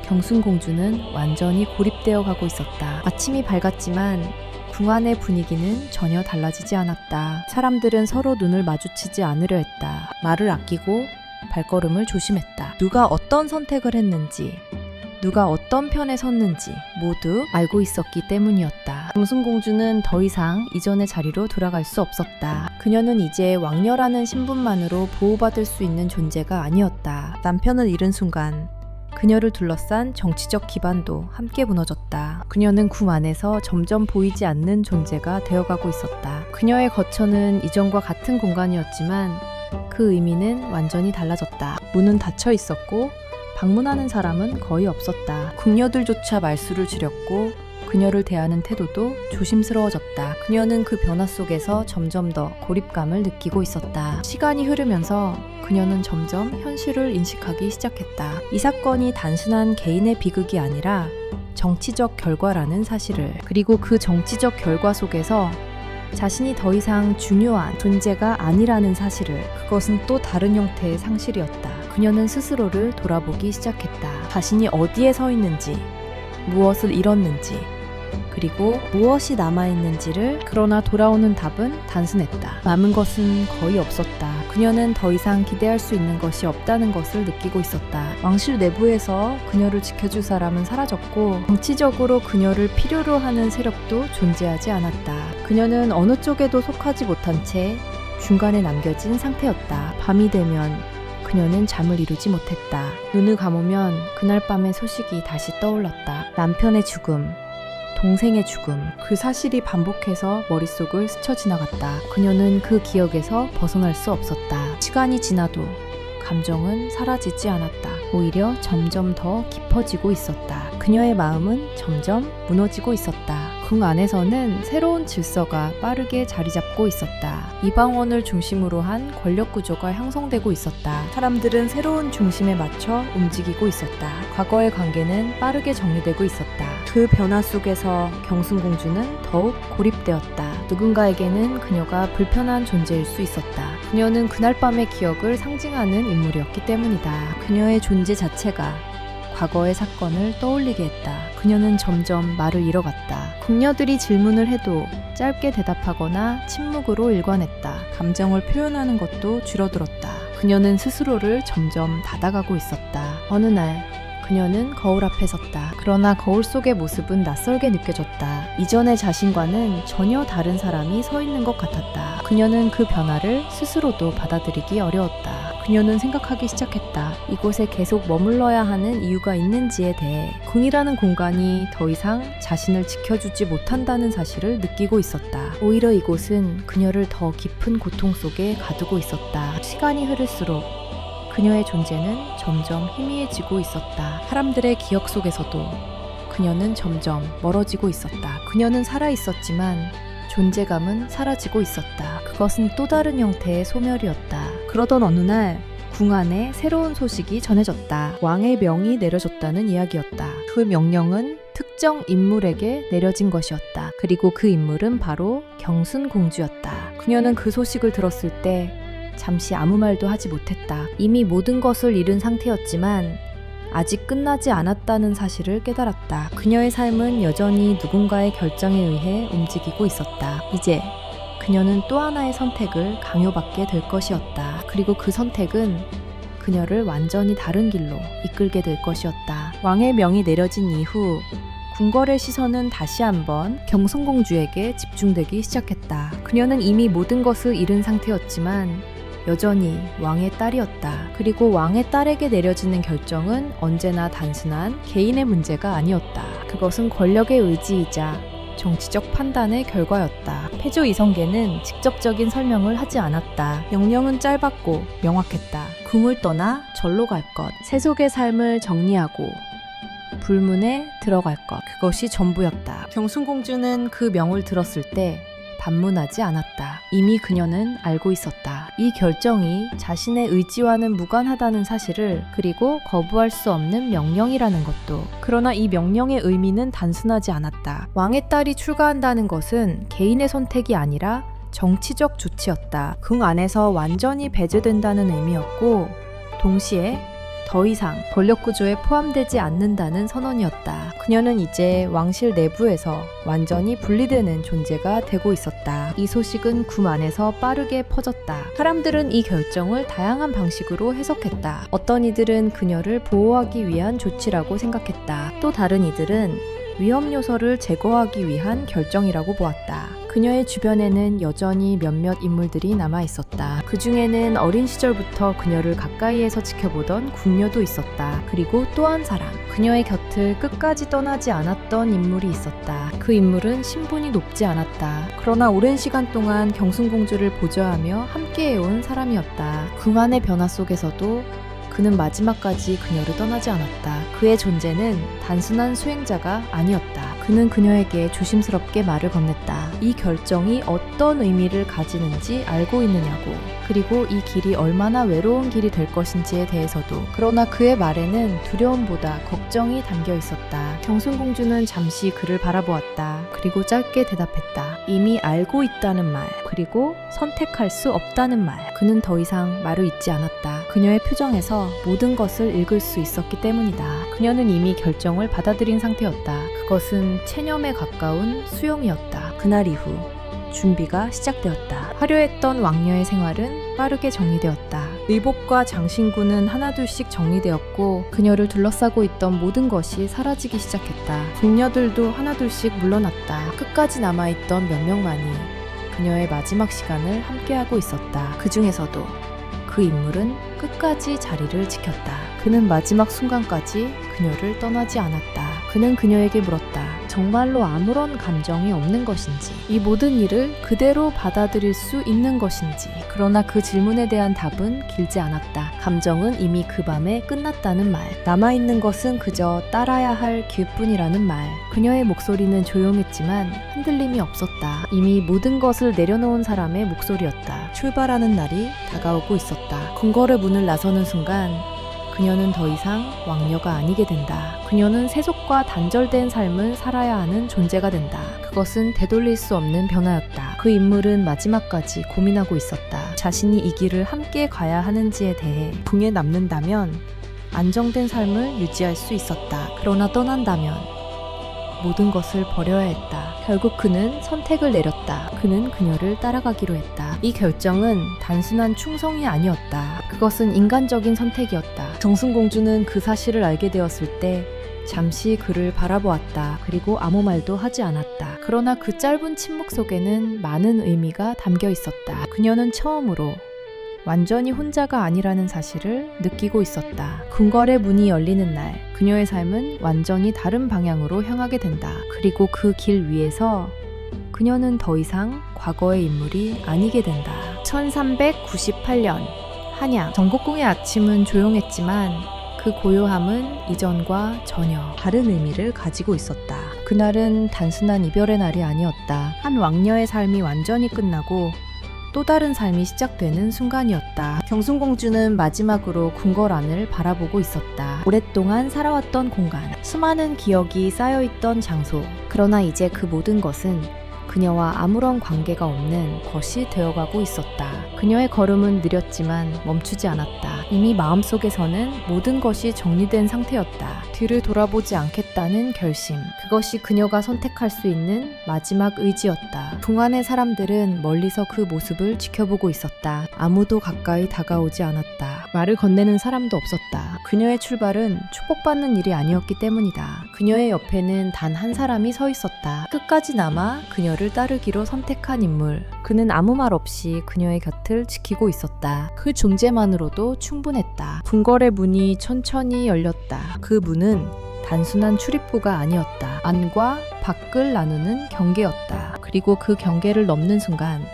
경순공주는 완전히 고립되어 가고 있었다. 아침이 밝았지만 궁 안의 분위기는 전혀 달라지지 않았다. 사람들은 서로 눈을 마주치지 않으려 했다. 말을 아끼고 발걸음을 조심했다. 누가 어떤 선택을 했는지, 누가 어떤 편에 섰는지 모두 알고 있었기 때문이었다. 경순공주는 더 이상 이전의 자리로 돌아갈 수 없었다. 그녀는 이제 왕녀라는 신분만으로 보호받을 수 있는 존재가 아니었다. 남편을 잃은 순간 그녀를 둘러싼 정치적 기반도 함께 무너졌다. 그녀는 궁 안에서 점점 보이지 않는 존재가 되어가고 있었다. 그녀의 거처는 이전과 같은 공간이었지만 그 의미는 완전히 달라졌다. 문은 닫혀 있었고 방문하는 사람은 거의 없었다. 궁녀들조차 말수를 줄였고 그녀를 대하는 태도도 조심스러워졌다. 그녀는 그 변화 속에서 점점 더 고립감을 느끼고 있었다. 시간이 흐르면서 그녀는 점점 현실을 인식하기 시작했다. 이 사건이 단순한 개인의 비극이 아니라 정치적 결과라는 사실을, 그리고 그 정치적 결과 속에서 자신이 더 이상 중요한 존재가 아니라는 사실을, 그것은 또 다른 형태의 상실이었다. 그녀는 스스로를 돌아보기 시작했다. 자신이 어디에 서 있는지, 무엇을 잃었는지, 그리고 무엇이 남아있는지를. 그러나 돌아오는 답은 단순했다. 남은 것은 거의 없었다. 그녀는 더 이상 기대할 수 있는 것이 없다는 것을 느끼고 있었다. 왕실 내부에서 그녀를 지켜줄 사람은 사라졌고 정치적으로 그녀를 필요로 하는 세력도 존재하지 않았다. 그녀는 어느 쪽에도 속하지 못한 채 중간에 남겨진 상태였다. 밤이 되면 그녀는 잠을 이루지 못했다. 눈을 감으면 그날 밤의 소식이 다시 떠올랐다. 남편의 죽음, 동생의 죽음, 그 사실이 반복해서 머릿속을 스쳐 지나갔다. 그녀는 그 기억에서 벗어날 수 없었다. 시간이 지나도 감정은 사라지지 않았다. 오히려 점점 더 깊어지고 있었다. 그녀의 마음은 점점 무너지고 있었다. 궁 안에서는 새로운 질서가 빠르게 자리 잡고 있었다. 이방원을 중심으로 한 권력 구조가 형성되고 있었다. 사람들은 새로운 중심에 맞춰 움직이고 있었다. 과거의 관계는 빠르게 정리되고 있었다. 그 변화 속에서 경순공주는 더욱 고립되었다. 누군가에게는 그녀가 불편한 존재일 수 있었다. 그녀는 그날 밤의 기억을 상징하는 인물이었기 때문이다. 그녀의 존재 자체가 과거의 사건을 떠올리게 했다. 그녀는 점점 말을 잃어갔다. 궁녀들이 질문을 해도 짧게 대답하거나 침묵으로 일관했다. 감정을 표현하는 것도 줄어들었다. 그녀는 스스로를 점점 닫아가고 있었다. 어느 날 그녀는 거울 앞에 섰다. 그러나 거울 속의 모습은 낯설게 느껴졌다. 이전의 자신과는 전혀 다른 사람이 서 있는 것 같았다. 그녀는 그 변화를 스스로도 받아들이기 어려웠다. 그녀는 생각하기 시작했다. 이곳에 계속 머물러야 하는 이유가 있는지에 대해. 궁이라는 공간이 더 이상 자신을 지켜주지 못한다는 사실을 느끼고 있었다. 오히려 이곳은 그녀를 더 깊은 고통 속에 가두고 있었다. 시간이 흐를수록 그녀의 존재는 점점 희미해지고 있었다. 사람들의 기억 속에서도 그녀는 점점 멀어지고 있었다. 그녀는 살아있었지만 존재감은 사라지고 있었다. 그것은 또 다른 형태의 소멸이었다. 그러던 어느 날 궁 안에 새로운 소식이 전해졌다. 왕의 명이 내려졌다는 이야기였다. 그 명령은 특정 인물에게 내려진 것이었다. 그리고 그 인물은 바로 경순공주였다. 그녀는 그 소식을 들었을 때 잠시 아무 말도 하지 못했다. 이미 모든 것을 잃은 상태였지만 아직 끝나지 않았다는 사실을 깨달았다. 그녀의 삶은 여전히 누군가의 결정에 의해 움직이고 있었다. 이제 그녀는 또 하나의 선택을 강요받게 될 것이었다. 그리고 그 선택은 그녀를 완전히 다른 길로 이끌게 될 것이었다. 왕의 명이 내려진 이후 궁궐의 시선은 다시 한번 경순공주에게 집중되기 시작했다. 그녀는 이미 모든 것을 잃은 상태였지만 여전히 왕의 딸이었다. 그리고 왕의 딸에게 내려지는 결정은 언제나 단순한 개인의 문제가 아니었다. 그것은 권력의 의지이자 정치적 판단의 결과였다. 패조 이성계는 직접적인 설명을 하지 않았다. 명령은 짧았고 명확했다. 궁을 떠나 절로 갈 것, 세속의 삶을 정리하고 불문에 들어갈 것, 그것이 전부였다. 경순공주는 그 명을 들었을 때 반문하지 않았다. 이미 그녀는 알고 있었다. 이 결정이 자신의 의지와는 무관하다는 사실을, 그리고 거부할 수 없는 명령이라는 것도. 그러나 이 명령의 의미는 단순하지 않았다. 왕의 딸이 출가한다는 것은 개인의 선택이 아니라 정치적 조치였다. 궁 안에서 완전히 배제된다는 의미였고 동시에 더 이상 권력 구조에 포함되지 않는다는 선언이었다. 그녀는 이제 왕실 내부에서 완전히 분리되는 존재가 되고 있었다. 이 소식은 궁 안에서 빠르게 퍼졌다. 사람들은 이 결정을 다양한 방식으로 해석했다. 어떤 이들은 그녀를 보호하기 위한 조치라고 생각했다. 또 다른 이들은 위험 요소를 제거하기 위한 결정이라고 보았다. 그녀의 주변에는 여전히 몇몇 인물들이 남아 있었다. 그 중에는 어린 시절부터 그녀를 가까이에서 지켜보던 궁녀도 있었다. 그리고 또 한 사람, 그녀의 곁을 끝까지 떠나지 않았던 인물이 있었다. 그 인물은 신분이 높지 않았다. 그러나 오랜 시간 동안 경순공주를 보좌하며 함께해온 사람이었다. 궁안의 변화 속에서도 그는 마지막까지 그녀를 떠나지 않았다. 그의 존재는 단순한 수행자가 아니었다. 그는 그녀에게 조심스럽게 말을 건넸다. 이 결정이 어떤 의미를 가지는지 알고 있느냐고. 그리고 이 길이 얼마나 외로운 길이 될 것인지에 대해서도. 그러나 그의 말에는 두려움보다 걱정이 담겨 있었다. 경순공주는 잠시 그를 바라보았다. 그리고 짧게 대답했다. 이미 알고 있다는 말, 그리고 선택할 수 없다는 말. 그는 더 이상 말을 잇지 않았다. 그녀의 표정에서 모든 것을 읽을 수 있었기 때문이다. 그녀는 이미 결정을 받아들인 상태였다. 그것은 체념에 가까운 수용이었다. 그날 이후 준비가 시작되었다. 화려했던 왕녀의 생활은 빠르게 정리되었다. 의복과 장신구는 하나둘씩 정리되었고 그녀를 둘러싸고 있던 모든 것이 사라지기 시작했다. 궁녀들도 하나둘씩 물러났다. 끝까지 남아있던 몇 명만이 그녀의 마지막 시간을 함께하고 있었다. 그 중에서도 그 인물은 끝까지 자리를 지켰다. 그는 마지막 순간까지 그녀를 떠나지 않았다. 그는 그녀에게 물었다. 정말로 아무런 감정이 없는 것인지, 이 모든 일을 그대로 받아들일 수 있는 것인지. 그러나 그 질문에 대한 답은 길지 않았다. 감정은 이미 그 밤에 끝났다는 말. 남아있는 것은 그저 따라야 할 길뿐이라는 말. 그녀의 목소리는 조용했지만 흔들림이 없었다. 이미 모든 것을 내려놓은 사람의 목소리였다. 출발하는 날이 다가오고 있었다. 궁궐의 문을 나서는 순간 그녀는 더 이상 왕녀가 아니게 된다. 그녀는 세속과 단절된 삶을 살아야 하는 존재가 된다. 그것은 되돌릴 수 없는 변화였다. 그 인물은 마지막까지 고민하고 있었다. 자신이 이 길을 함께 가야 하는지에 대해. 궁에 남는다면 안정된 삶을 유지할 수 있었다. 그러나 떠난다면 모든 것을 버려야 했다. 결국 그는 선택을 내렸다. 그는 그녀를 따라가기로 했다. 이 결정은 단순한 충성이 아니었다. 그것은 인간적인 선택이었다. 경순공주는 그 사실을 알게 되었을 때 잠시 그를 바라보았다. 그리고 아무 말도 하지 않았다. 그러나 그 짧은 침묵 속에는 많은 의미가 담겨 있었다. 그녀는 처음으로 완전히 혼자가 아니라는 사실을 느끼고 있었다. 궁궐의 문이 열리는 날, 그녀의 삶은 완전히 다른 방향으로 향하게 된다. 그리고 그 길 위에서 그녀는 더 이상 과거의 인물이 아니게 된다. 1398년 한양. 정국궁의 아침은 조용했지만 그 고요함은 이전과 전혀 다른 의미를 가지고 있었다. 그날은 단순한 이별의 날이 아니었다. 한 왕녀의 삶이 완전히 끝나고 또 다른 삶이 시작되는 순간이었다. 경순공주는 마지막으로 궁궐 안을 바라보고 있었다. 오랫동안 살아왔던 공간, 수많은 기억이 쌓여있던 장소. 그러나 이제 그 모든 것은 그녀와 아무런 관계가 없는 것이 되어가고 있었다. 그녀의 걸음은 느렸지만 멈추지 않았다. 이미 마음속에서는 모든 것이 정리된 상태였다. 뒤를 돌아보지 않겠다는 결심. 그것이 그녀가 선택할 수 있는 마지막 의지였다. 궁 안의 사람들은 멀리서 그 모습을 지켜보고 있었다. 아무도 가까이 다가오지 않았다. 말을 건네는 사람도 없었다. 그녀의 출발은 축복받는 일이 아니었기 때문이다. 그녀의 옆에는 단 한 사람이 서 있었다. 끝까지 남아 그녀를 따르기로 선택한 인물. 그는 아무 말 없이 그녀의 곁을 지키고 있었다. 그 존재만으로도 충분했다. 궁궐의 문이 천천히 열렸다. 그 문은 단순한 출입구가 아니었다. 안과 밖을 나누는 경계였다. 그리고 그 경계를 넘는 순간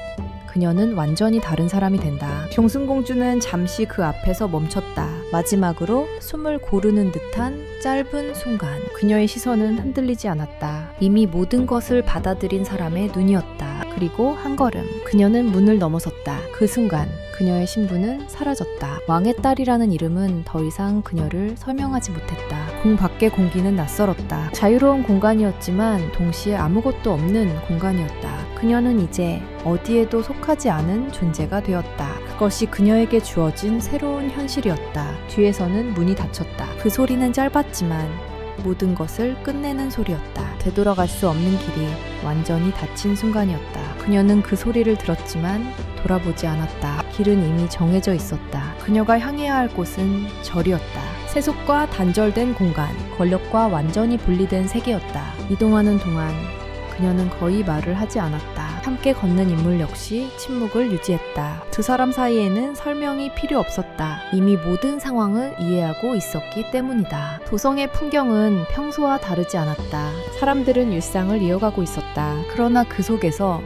그녀는 완전히 다른 사람이 된다. 경순공주는 잠시 그 앞에서 멈췄다. 마지막으로 숨을 고르는 듯한 짧은 순간. 그녀의 시선은 흔들리지 않았다. 이미 모든 것을 받아들인 사람의 눈이었다. 그리고 한 걸음. 그녀는 문을 넘어섰다. 그 순간 그녀의 신분은 사라졌다. 왕의 딸이라는 이름은 더 이상 그녀를 설명하지 못했다. 궁 밖의 공기는 낯설었다. 자유로운 공간이었지만 동시에 아무것도 없는 공간이었다. 그녀는 이제 어디에도 속하지 않은 존재가 되었다. 그것이 그녀에게 주어진 새로운 현실이었다. 뒤에서는 문이 닫혔다. 그 소리는 짧았지만 모든 것을 끝내는 소리였다. 되돌아갈 수 없는 길이 완전히 닫힌 순간이었다. 그녀는 그 소리를 들었지만 돌아보지 않았다. 길은 이미 정해져 있었다. 그녀가 향해야 할 곳은 절이었다. 세속과 단절된 공간, 권력과 완전히 분리된 세계였다. 이동하는 동안 그녀는 거의 말을 하지 않았다. 함께 걷는 인물 역시 침묵을 유지했다. 두 사람 사이에는 설명이 필요 없었다. 이미 모든 상황을 이해하고 있었기 때문이다. 도성의 풍경은 평소와 다르지 않았다. 사람들은 일상을 이어가고 있었다. 그러나 그 속에서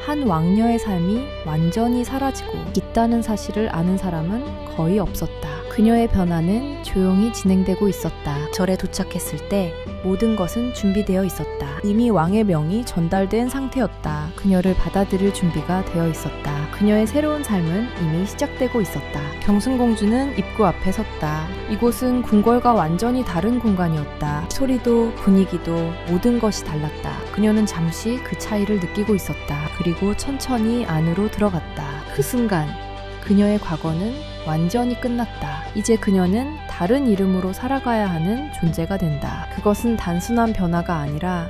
한 왕녀의 삶이 완전히 사라지고 있다는 사실을 아는 사람은 거의 없었다. 그녀의 변화는 조용히 진행되고 있었다. 절에 도착했을 때 모든 것은 준비되어 있었다. 이미 왕의 명이 전달된 상태였다. 그녀를 받아들일 준비가 되어 있었다. 그녀의 새로운 삶은 이미 시작되고 있었다. 경순공주는 입구 앞에 섰다. 이곳은 궁궐과 완전히 다른 공간이었다. 소리도 분위기도 모든 것이 달랐다. 그녀는 잠시 그 차이를 느끼고 있었다. 그리고 천천히 안으로 들어갔다. 그 순간 그녀의 과거는 완전히 끝났다. 이제 그녀는 다른 이름으로 살아가야 하는 존재가 된다. 그것은 단순한 변화가 아니라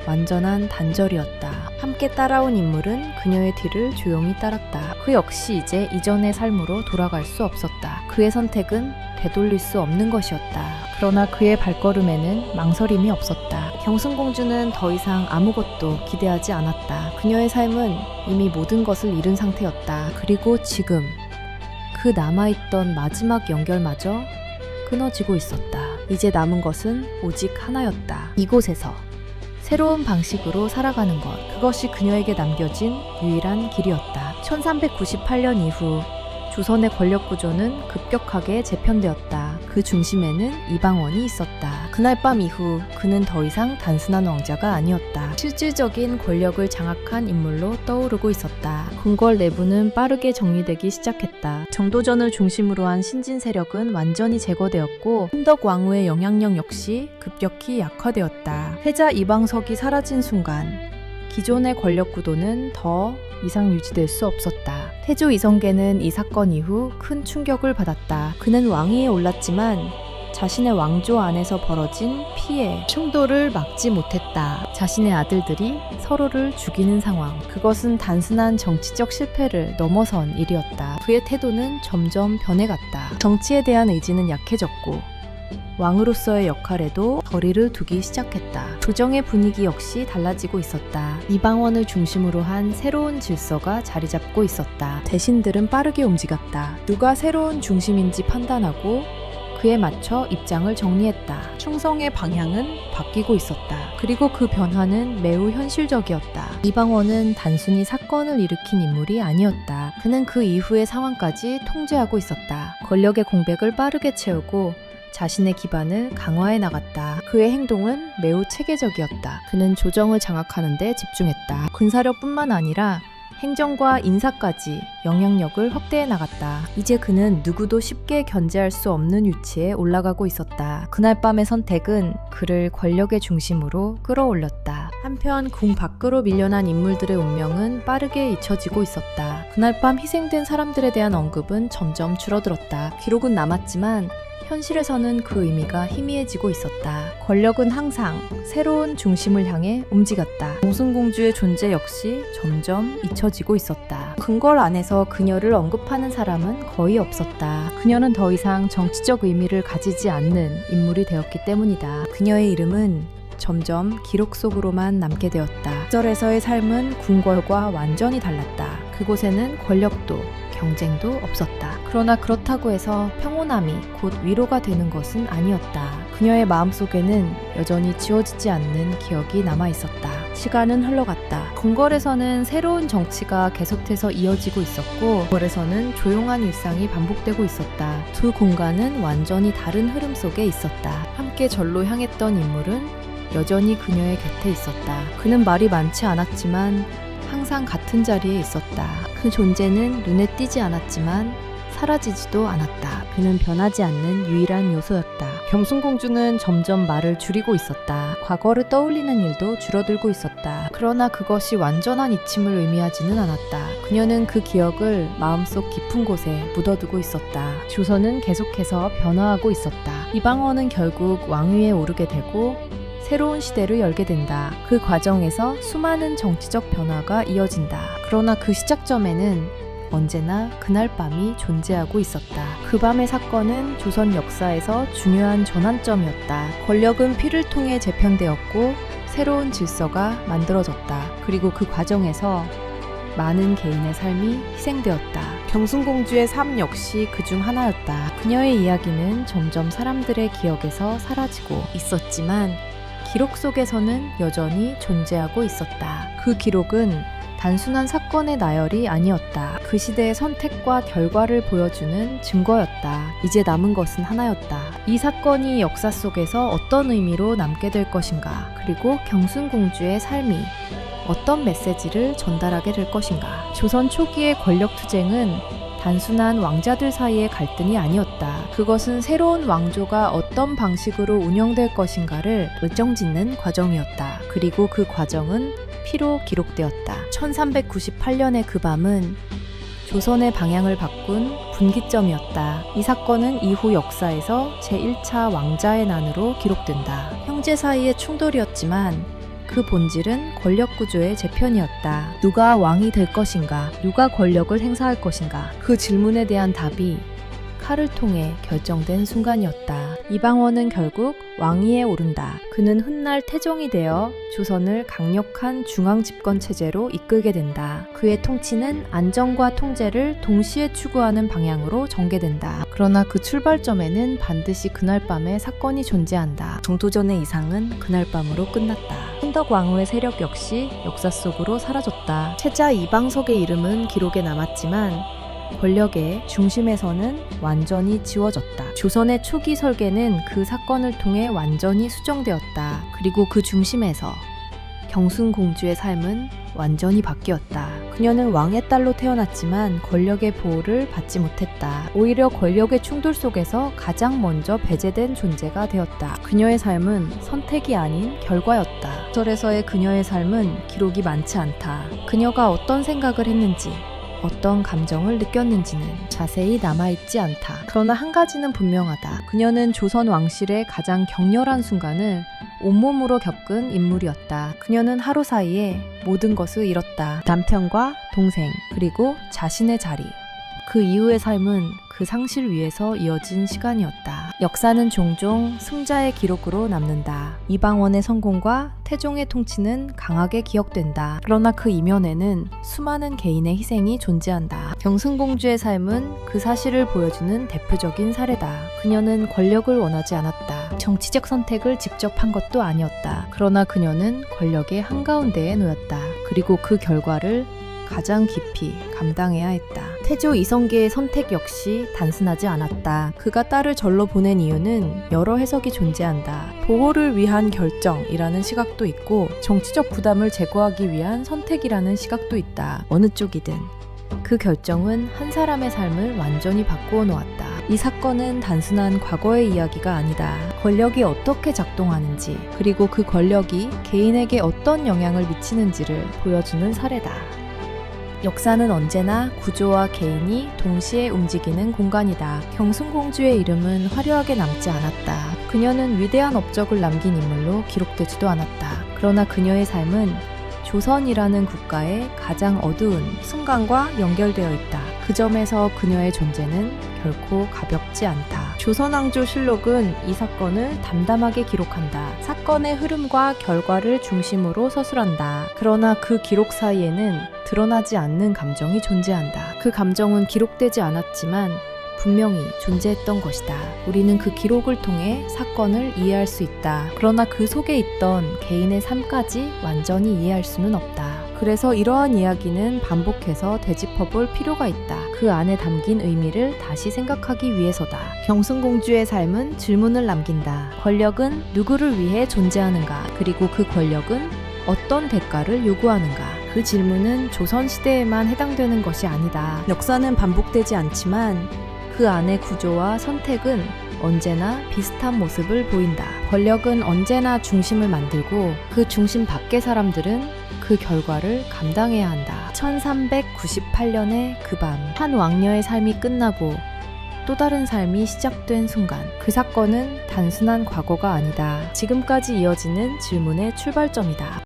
완전한 단절이었다. 함께 따라온 인물은 그녀의 뒤를 조용히 따랐다. 그 역시 이제 이전의 삶으로 돌아갈 수 없었다. 그의 선택은 되돌릴 수 없는 것이었다. 그러나 그의 발걸음에는 망설임이 없었다. 경순공주는 더 이상 아무것도 기대하지 않았다. 그녀의 삶은 이미 모든 것을 잃은 상태였다. 그리고 지금 그 남아있던 마지막 연결마저 끊어지고 있었다. 이제 남은 것은 오직 하나였다. 이곳에서 새로운 방식으로 살아가는 것. 그것이 그녀에게 남겨진 유일한 길이었다. 1398년 이후 조선의 권력 구조는 급격하게 재편되었다. 그 중심에는 이방원이 있었다. 그날 밤 이후 그는 더 이상 단순한 왕자가 아니었다. 실질적인 권력을 장악한 인물로 떠오르고 있었다. 궁궐 내부는 빠르게 정리되기 시작했다. 정도전을 중심으로 한 신진 세력은 완전히 제거되었고 흥덕 왕후의 영향력 역시 급격히 약화되었다. 패자 이방석이 사라진 순간 기존의 권력 구도는 더 이상 유지될 수 없었다. 태조 이성계는 이 사건 이후 큰 충격을 받았다. 그는 왕위에 올랐지만 자신의 왕조 안에서 벌어진 피해, 충돌을 막지 못했다. 자신의 아들들이 서로를 죽이는 상황. 그것은 단순한 정치적 실패를 넘어선 일이었다. 그의 태도는 점점 변해갔다. 정치에 대한 의지는 약해졌고 왕으로서의 역할에도 거리를 두기 시작했다. 조정의 분위기 역시 달라지고 있었다. 이방원을 중심으로 한 새로운 질서가 자리 잡고 있었다. 대신들은 빠르게 움직였다. 누가 새로운 중심인지 판단하고 그에 맞춰 입장을 정리했다. 충성의 방향은 바뀌고 있었다. 그리고 그 변화는 매우 현실적이었다. 이방원은 단순히 사건을 일으킨 인물이 아니었다. 그는 그 이후의 상황까지 통제하고 있었다. 권력의 공백을 빠르게 채우고 자신의 기반을 강화해 나갔다. 그의 행동은 매우 체계적이었다. 그는 조정을 장악하는 데 집중했다. 군사력뿐만 아니라 행정과 인사까지 영향력을 확대해 나갔다. 이제 그는 누구도 쉽게 견제할 수 없는 위치에 올라가고 있었다. 그날 밤의 선택은 그를 권력의 중심으로 끌어올렸다. 한편 궁 밖으로 밀려난 인물들의 운명은 빠르게 잊혀지고 있었다. 그날 밤 희생된 사람들에 대한 언급은 점점 줄어들었다. 기록은 남았지만 현실에서는 그 의미가 희미해지고 있었다. 권력은 항상 새로운 중심을 향해 움직였다. 경순공주의 존재 역시 점점 잊혀지고 있었다. 궁궐 안에서 그녀를 언급하는 사람은 거의 없었다. 그녀는 더 이상 정치적 의미를 가지지 않는 인물이 되었기 때문이다. 그녀의 이름은 점점 기록 속으로만 남게 되었다. 그 절에서의 삶은 궁궐과 완전히 달랐다. 그곳에는 권력도 경쟁도 없었다. 그러나 그렇다고 해서 평온함이 곧 위로가 되는 것은 아니었다. 그녀의 마음속에는 여전히 지워지지 않는 기억이 남아있었다. 시간은 흘러갔다. 궁궐에서는 새로운 정치가 계속해서 이어지고 있었고 궁궐에서는 조용한 일상이 반복되고 있었다. 두 공간은 완전히 다른 흐름 속에 있었다. 함께 절로 향했던 인물은 여전히 그녀의 곁에 있었다. 그는 말이 많지 않았지만 항상 같은 자리에 있었다. 그 존재는 눈에 띄지 않았지만 사라지지도 않았다. 그는 변하지 않는 유일한 요소였다. 경순공주는 점점 말을 줄이고 있었다. 과거를 떠올리는 일도 줄어들고 있었다. 그러나 그것이 완전한 잊힘을 의미하지는 않았다. 그녀는 그 기억을 마음속 깊은 곳에 묻어두고 있었다. 조선은 계속해서 변화하고 있었다. 이방원은 결국 왕위에 오르게 되고 새로운 시대를 열게 된다. 그 과정에서 수많은 정치적 변화가 이어진다. 그러나 그 시작점에는 언제나 그날 밤이 존재하고 있었다. 그 밤의 사건은 조선 역사에서 중요한 전환점이었다. 권력은 피를 통해 재편되었고 새로운 질서가 만들어졌다. 그리고 그 과정에서 많은 개인의 삶이 희생되었다. 경순공주의 삶 역시 그중 하나였다. 그녀의 이야기는 점점 사람들의 기억에서 사라지고 있었지만 기록 속에서는 여전히 존재하고 있었다. 그 기록은 단순한 사건의 나열이 아니었다. 그 시대의 선택과 결과를 보여주는 증거였다. 이제 남은 것은 하나였다. 이 사건이 역사 속에서 어떤 의미로 남게 될 것인가, 그리고 경순공주의 삶이 어떤 메시지를 전달하게 될 것인가. 조선 초기의 권력 투쟁은 단순한 왕자들 사이의 갈등이 아니었다. 그것은 새로운 왕조가 어떤 방식으로 운영될 것인가를 결정짓는 과정이었다. 그리고 그 과정은 피로 기록되었다. 1398년의 그 밤은 조선의 방향을 바꾼 분기점이었다. 이 사건은 이후 역사에서 제1차 왕자의 난으로 기록된다. 형제 사이의 충돌이었지만 그 본질은 권력 구조의 재편이었다. 누가 왕이 될 것인가? 누가 권력을 행사할 것인가? 그 질문에 대한 답이 칼을 통해 결정된 순간이었다. 이방원은 결국 왕위에 오른다. 그는 훗날 태종이 되어 조선을 강력한 중앙 집권 체제로 이끌게 된다. 그의 통치는 안정과 통제를 동시에 추구하는 방향으로 전개된다. 그러나 그 출발점에는 반드시 그날 밤에 사건이 존재한다. 정도전의 이상은 그날 밤으로 끝났다. 신덕 왕후의 세력 역시 역사 속으로 사라졌다. 채자 이방석의 이름은 기록에 남았지만 권력의 중심에서는 완전히 지워졌다. 조선의 초기 설계는 그 사건을 통해 완전히 수정되었다. 그리고 그 중심에서 경순공주의 삶은 완전히 바뀌었다. 그녀는 왕의 딸로 태어났지만 권력의 보호를 받지 못했다. 오히려 권력의 충돌 속에서 가장 먼저 배제된 존재가 되었다. 그녀의 삶은 선택이 아닌 결과였다. 소설에서의 그녀의 삶은 기록이 많지 않다. 그녀가 어떤 생각을 했는지, 어떤 감정을 느꼈는지는 자세히 남아있지 않다. 그러나 한 가지는 분명하다. 그녀는 조선 왕실의 가장 격렬한 순간을 온몸으로 겪은 인물이었다. 그녀는 하루 사이에 모든 것을 잃었다. 남편과 동생, 그리고 자신의 자리. 그 이후의 삶은 그 상실 위에서 이어진 시간이었다. 역사는 종종 승자의 기록으로 남는다. 이방원의 성공과 태종의 통치는 강하게 기억된다. 그러나 그 이면에는 수많은 개인의 희생이 존재한다. 경순공주의 삶은 그 사실을 보여주는 대표적인 사례다. 그녀는 권력을 원하지 않았다. 정치적 선택을 직접 한 것도 아니었다. 그러나 그녀는 권력의 한가운데에 놓였다. 그리고 그 결과를 가장 깊이 감당해야 했다. 태조 이성계의 선택 역시 단순하지 않았다. 그가 딸을 절로 보낸 이유는 여러 해석이 존재한다. 보호를 위한 결정이라는 시각도 있고 정치적 부담을 제거하기 위한 선택이라는 시각도 있다. 어느 쪽이든 그 결정은 한 사람의 삶을 완전히 바꾸어 놓았다. 이 사건은 단순한 과거의 이야기가 아니다. 권력이 어떻게 작동하는지, 그리고 그 권력이 개인에게 어떤 영향을 미치는지를 보여주는 사례다. 역사는 언제나 구조와 개인이 동시에 움직이는 공간이다. 경순공주의 이름은 화려하게 남지 않았다. 그녀는 위대한 업적을 남긴 인물로 기록되지도 않았다. 그러나 그녀의 삶은 조선이라는 국가의 가장 어두운 순간과 연결되어 있다. 그 점에서 그녀의 존재는 결코 가볍지 않다. 조선왕조실록은 이 사건을 담담하게 기록한다. 사건의 흐름과 결과를 중심으로 서술한다. 그러나 그 기록 사이에는 드러나지 않는 감정이 존재한다. 그 감정은 기록되지 않았지만 분명히 존재했던 것이다. 우리는 그 기록을 통해 사건을 이해할 수 있다. 그러나 그 속에 있던 개인의 삶까지 완전히 이해할 수는 없다. 그래서 이러한 이야기는 반복해서 되짚어볼 필요가 있다. 그 안에 담긴 의미를 다시 생각하기 위해서다. 경순공주의 삶은 질문을 남긴다. 권력은 누구를 위해 존재하는가? 그리고 그 권력은 어떤 대가를 요구하는가? 그 질문은 조선시대에만 해당되는 것이 아니다. 역사는 반복되지 않지만 그 안의 구조와 선택은 언제나 비슷한 모습을 보인다. 권력은 언제나 중심을 만들고 그 중심 밖의 사람들은 그 결과를 감당해야 한다. 1398년의 그 밤, 한 왕녀의 삶이 끝나고 또 다른 삶이 시작된 순간, 그 사건은 단순한 과거가 아니다. 지금까지 이어지는 질문의 출발점이다.